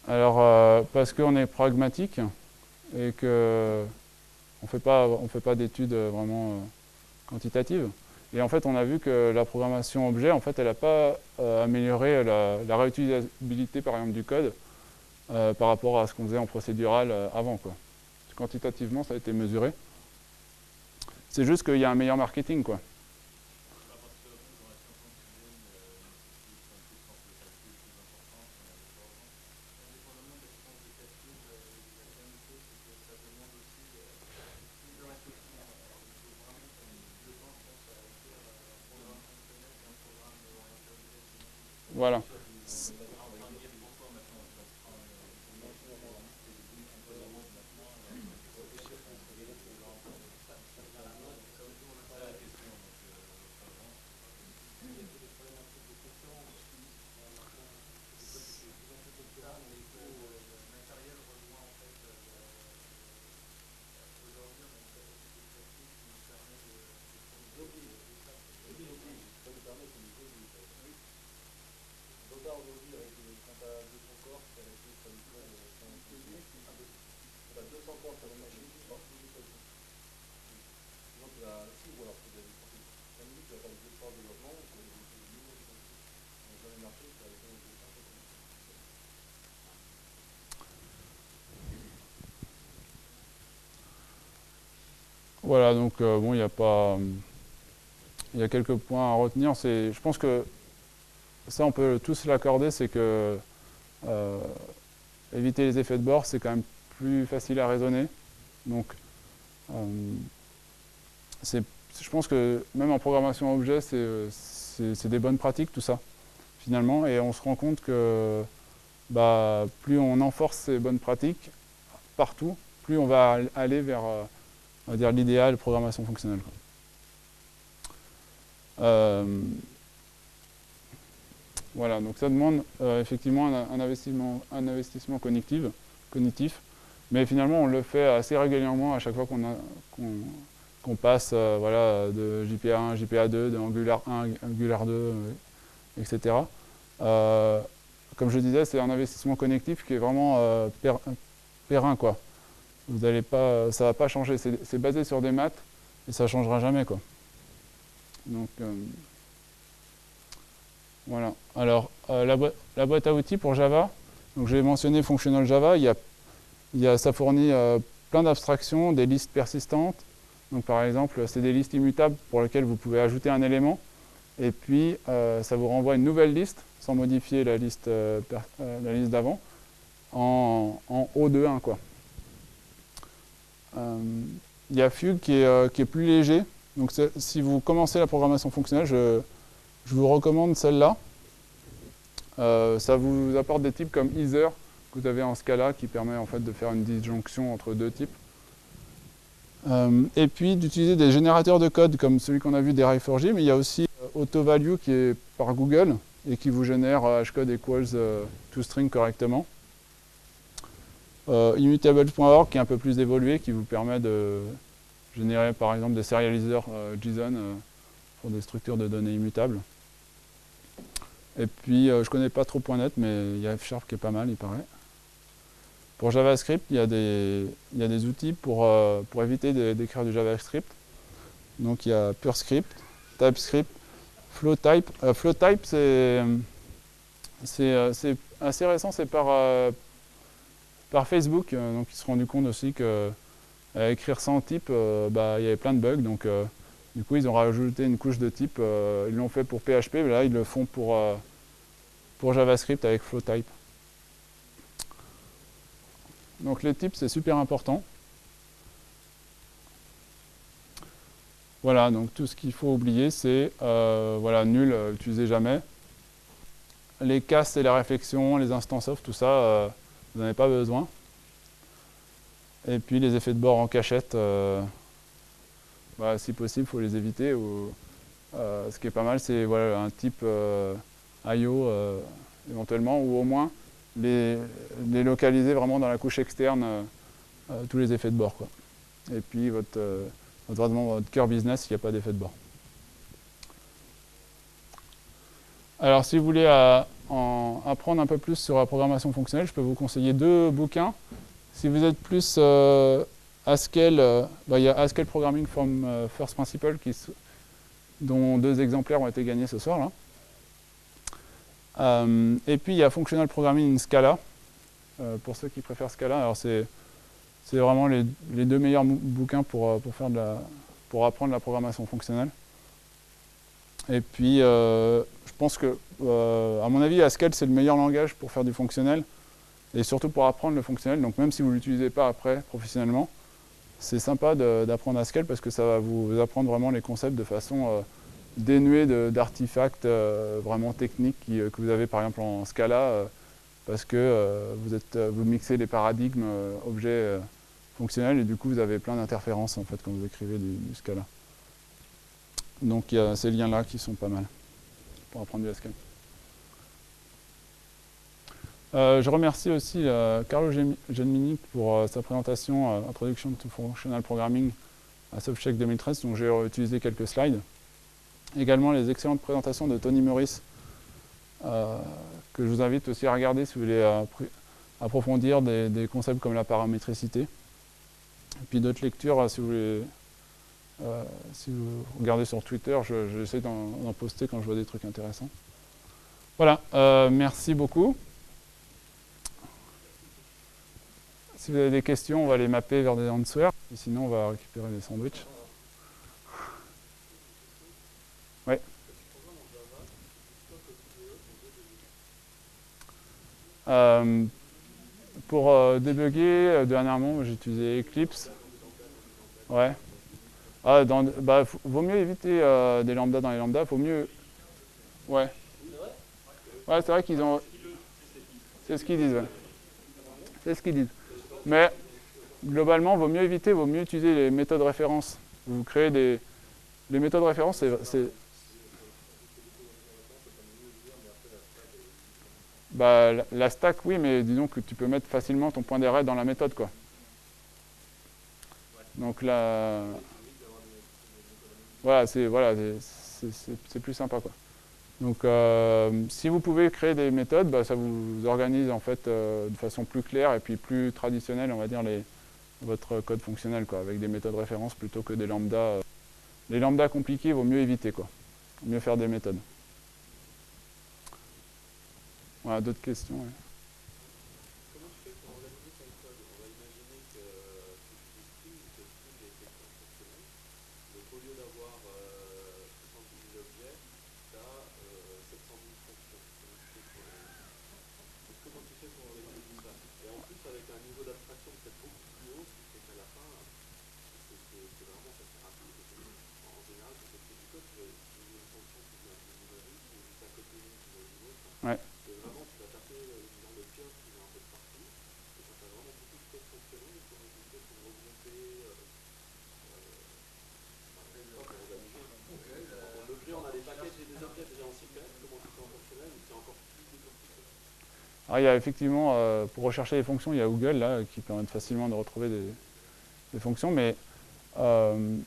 Alors, parce qu'on est pragmatique et que on fait pas d'études vraiment quantitatives. Et en fait, on a vu que la programmation objet, en fait, elle n'a pas amélioré la réutilisabilité, par exemple, du code par rapport à ce qu'on faisait en procédural avant, quoi. Quantitativement, ça a été mesuré. C'est juste qu'il y a un meilleur marketing, quoi. Voilà. Voilà, donc bon, il y a pas... Il y a quelques points à retenir. Je pense que ça, on peut tous l'accorder, c'est que éviter les effets de bord, c'est quand même plus facile à raisonner. Donc, je pense que même en programmation objet, c'est des bonnes pratiques, tout ça, finalement. Et on se rend compte que plus on enforce ces bonnes pratiques partout, plus on va aller vers on va dire l'idéal programmation fonctionnelle. Voilà, donc ça demande effectivement un investissement cognitif, mais finalement on le fait assez régulièrement à chaque fois qu'on passe voilà, de JPA1 à JPA2, de Angular 1 à Angular 2, etc. Comme je disais, c'est un investissement cognitif qui est vraiment périn, quoi. Vous allez pas, ça ne va pas changer, c'est basé sur des maths et ça ne changera jamais, quoi. Donc voilà. Alors la boîte à outils pour Java, donc j'ai mentionné Functional Java, ça fournit plein d'abstractions, des listes persistantes. Donc par exemple, c'est des listes immutables pour lesquelles vous pouvez ajouter un élément et puis ça vous renvoie une nouvelle liste sans modifier la liste d'avant en O de 1, quoi. Il y a Fugue qui est plus léger. Donc si vous commencez la programmation fonctionnelle, je vous recommande celle-là. Ça vous apporte des types comme either que vous avez en Scala qui permet en fait de faire une disjonction entre deux types. Et puis d'utiliser des générateurs de code comme celui qu'on a vu Derive4j, mais il y a aussi AutoValue qui est par Google et qui vous génère hcode equals toString correctement. Immutable.org qui est un peu plus évolué, qui vous permet de générer par exemple des serialiseurs JSON pour des structures de données immutables. Et puis je ne connais pas trop .NET, mais il y a F# qui est pas mal, il paraît. Pour JavaScript, il y a des outils pour éviter d'écrire du JavaScript. Donc il y a PureScript, TypeScript, FlowType. FlowType, c'est assez récent, c'est par Facebook. Donc ils se sont rendus compte aussi que écrire sans type, il y avait plein de bugs. Donc du coup, ils ont rajouté une couche de type. Ils l'ont fait pour PHP, mais là, ils le font pour JavaScript avec FlowType. Donc les types, c'est super important. Voilà, donc tout ce qu'il faut oublier, c'est voilà, nul, utilisez jamais. Les castes et les réflexions, les instances off, tout ça, vous n'en avez pas besoin. Et puis les effets de bord en cachette, si possible, il faut les éviter. Ce qui est pas mal, c'est voilà, un type IO éventuellement, ou au moins les localiser vraiment dans la couche externe, tous les effets de bord, quoi. Et puis votre cœur business, il n'y a pas d'effet de bord. Alors si vous voulez apprendre un peu plus sur la programmation fonctionnelle, je peux vous conseiller 2 bouquins. Si vous êtes plus Haskell, il y a Haskell Programming from First Principle dont 2 exemplaires ont été gagnés ce soir là. Et puis il y a Functional Programming in Scala, pour ceux qui préfèrent Scala. Alors c'est vraiment les 2 meilleurs bouquins pour apprendre la programmation fonctionnelle. Et puis je pense que, à mon avis, Haskell c'est le meilleur langage pour faire du fonctionnel, et surtout pour apprendre le fonctionnel. Donc même si vous ne l'utilisez pas après professionnellement, c'est sympa d'apprendre Haskell parce que ça va vous apprendre vraiment les concepts de façon dénuée d'artefacts vraiment techniques que vous avez par exemple en Scala, parce que vous mixez les paradigmes objets fonctionnels, et du coup vous avez plein d'interférences en fait quand vous écrivez du Scala. Donc il y a ces liens-là qui sont pas mal pour apprendre du Haskell. Je remercie aussi Carlo Gelmini pour sa présentation Introduction to Functional Programming à SoftCheck 2013, dont j'ai utilisé quelques slides. Également les excellentes présentations de Tony Meurice, que je vous invite aussi à regarder si vous voulez approfondir des concepts comme la paramétricité. Et puis d'autres lectures, si vous regardez sur Twitter, j'essaie d'en poster quand je vois des trucs intéressants. Voilà, merci beaucoup. Si vous avez des questions, on va les mapper vers des answers, et sinon on va récupérer des sandwichs. Oui. Pour débugger, dernièrement, j'ai utilisé Eclipse. Ouais. Ah, vaut mieux éviter des lambdas dans les lambdas. Faut mieux. Ouais. Ouais, c'est vrai qu'ils ont. C'est ce qu'ils disent. Ouais. C'est ce qu'ils disent. Mais globalement, vaut mieux utiliser les méthodes références. Vous créez des. Les méthodes références, bah, la stack, oui, mais disons que tu peux mettre facilement ton point d'arrêt dans la méthode, quoi. Donc là, c'est plus sympa, quoi. Donc, si vous pouvez créer des méthodes, bah, ça vous organise en fait de façon plus claire et puis plus traditionnelle, on va dire, votre code fonctionnel, quoi, avec des méthodes références plutôt que des lambdas. Les lambdas compliqués, il vaut mieux éviter, quoi. Mieux faire des méthodes. Voilà, d'autres questions, ouais. Ouais. Alors, il y a effectivement, pour rechercher les fonctions, il y a Google là, qui permet facilement de retrouver des fonctions, mais le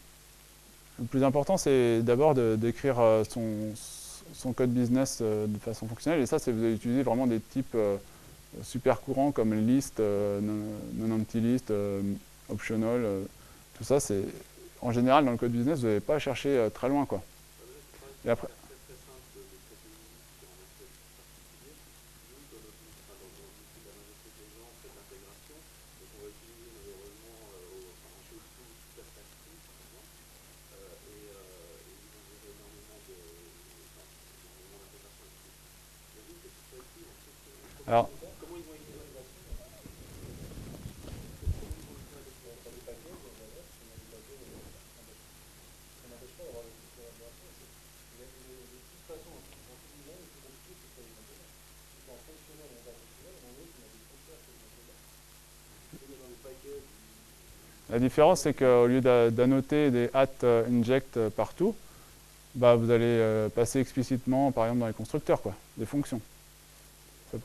plus important, c'est d'abord d'écrire son code business de façon fonctionnelle, et ça, c'est vous allez utiliser vraiment des types super courants comme list, non-empty list, optional, tout ça, c'est en général dans le code business, vous n'avez pas à chercher très loin, quoi. Et après, alors, la différence, c'est qu'au lieu d'annoter des inject partout, bah, vous allez passer explicitement, par exemple, dans les constructeurs, quoi, des fonctions. Ça...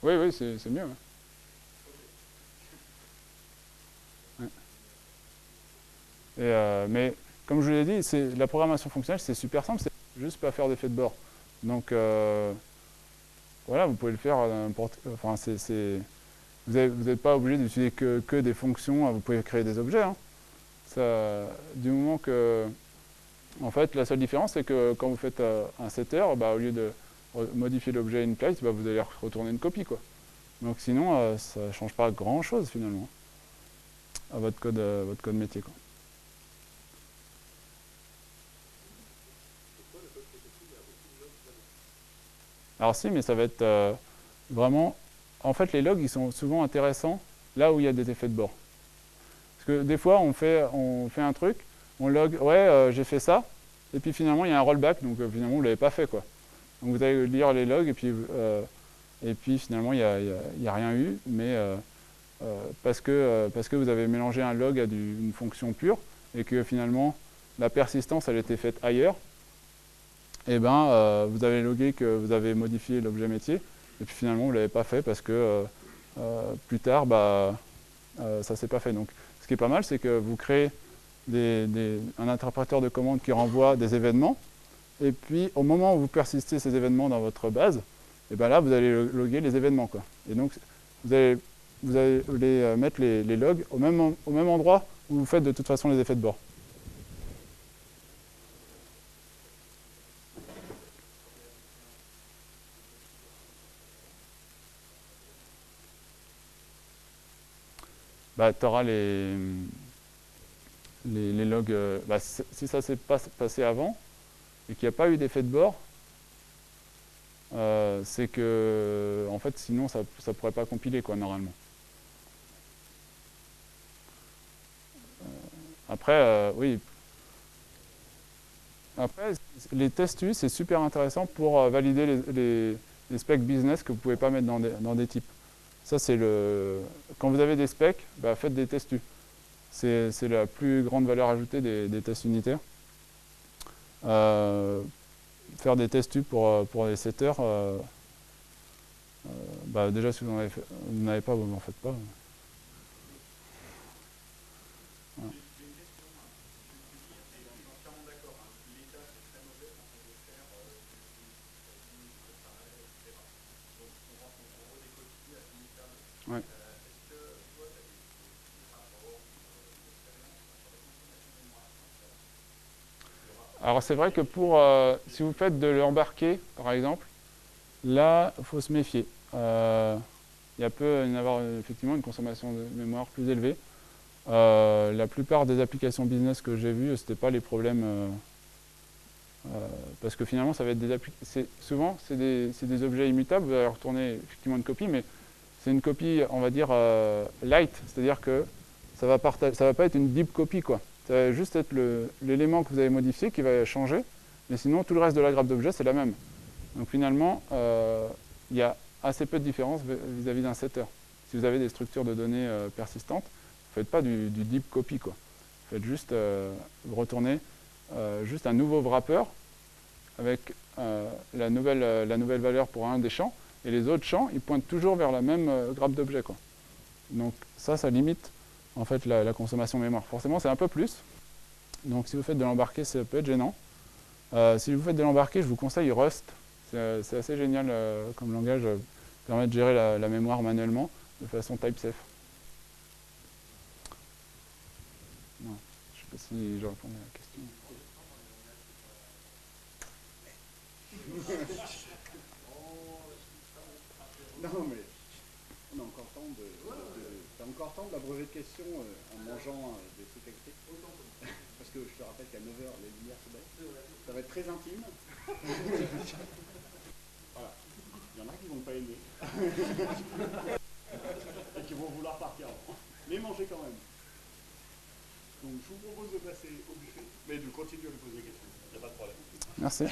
Oui, oui, c'est mieux. Ouais. Ouais. Mais comme je vous l'ai dit, la programmation fonctionnelle, c'est super simple, c'est juste pas faire d'effet de bord. Donc, voilà, vous pouvez le faire n'importe. Enfin, vous n'êtes pas obligé d'utiliser que des fonctions, vous pouvez créer des objets. Hein. Ça, du moment que. En fait, la seule différence, c'est que quand vous faites un setter, bah, au lieu de modifier l'objet inPlace, bah, vous allez retourner une copie, quoi. Donc sinon, ça ne change pas grand-chose finalement à votre code métier, quoi. Alors si, mais ça va être vraiment... En fait, les logs, ils sont souvent intéressants là où il y a des effets de bord. Parce que des fois, on fait un truc, on log, ouais, j'ai fait ça, et puis finalement, il y a un rollback, donc finalement, vous ne l'avez pas fait, quoi. Donc vous allez lire les logs, et puis finalement, il n'y a rien eu, mais parce que vous avez mélangé un log à une fonction pure, et que finalement, la persistance, elle était faite ailleurs, et ben, vous avez logué que vous avez modifié l'objet métier, et puis finalement, vous ne l'avez pas fait parce que plus tard, bah, ça ne s'est pas fait. Donc, ce qui est pas mal, c'est que vous créez un interpréteur de commande qui renvoie des événements, et puis au moment où vous persistez ces événements dans votre base, et ben là, vous allez loguer les événements, quoi. Et donc, vous allez mettre les logs au même endroit où vous faites de toute façon les effets de bord. bah, tu auras les logs. Bah, si ça s'est pas passé avant et qu'il n'y a pas eu d'effet de bord, c'est que, en fait, sinon, ça ne pourrait pas compiler, quoi, normalement. Après, oui. Après, les tests U, c'est super intéressant pour valider les specs business que vous ne pouvez pas mettre dans des types. Ça, c'est le. Quand vous avez des specs, bah, faites des tests U. C'est la plus grande valeur ajoutée des tests unitaires. Faire des tests U pour les setters, bah, déjà, si vous n'en avez pas, vous n'en faites pas. Voilà. Ouais. Alors c'est vrai que si vous faites de l'embarqué, par exemple, là, il faut se méfier. Il peut y avoir effectivement une consommation de mémoire plus élevée. La plupart des applications business que j'ai vues, ce n'était pas les problèmes. Parce que finalement, ça va être des applications. Souvent, c'est des objets immutables. Vous allez retourner effectivement une copie, mais c'est une copie, on va dire, light. C'est-à-dire que ça va pas être une deep copy, quoi. Ça va juste être l'élément que vous avez modifié qui va changer. Mais sinon, tout le reste de la grappe d'objets, c'est la même. Donc finalement, il y a assez peu de différence vis-à-vis d'un setter. Si vous avez des structures de données persistantes, ne faites pas du deep copy, quoi. Faites juste, vous retournez juste un nouveau wrapper avec la nouvelle valeur pour un des champs, et les autres champs, ils pointent toujours vers la même grappe d'objets, quoi. Donc ça limite en fait la consommation mémoire. Forcément, c'est un peu plus. Donc si vous faites de l'embarqué, ça peut être gênant. Si vous faites de l'embarqué, je vous conseille Rust. C'est assez génial comme langage. Permet de gérer la mémoire manuellement de façon type safe. Non, je ne sais pas si je réponds à la question. Non, mais on a encore temps t'as encore temps d'abreuver de questions en mangeant des trucs électriques. Parce que je te rappelle qu'à 9h, les lumières se baissent. Ça va être très intime. Voilà. Il y en a qui vont pas aimer. Et qui vont vouloir partir avant. Mais manger quand même. Donc je vous propose de passer au buffet, mais de continuer à lui poser des questions. Il n'y a pas de problème. Merci.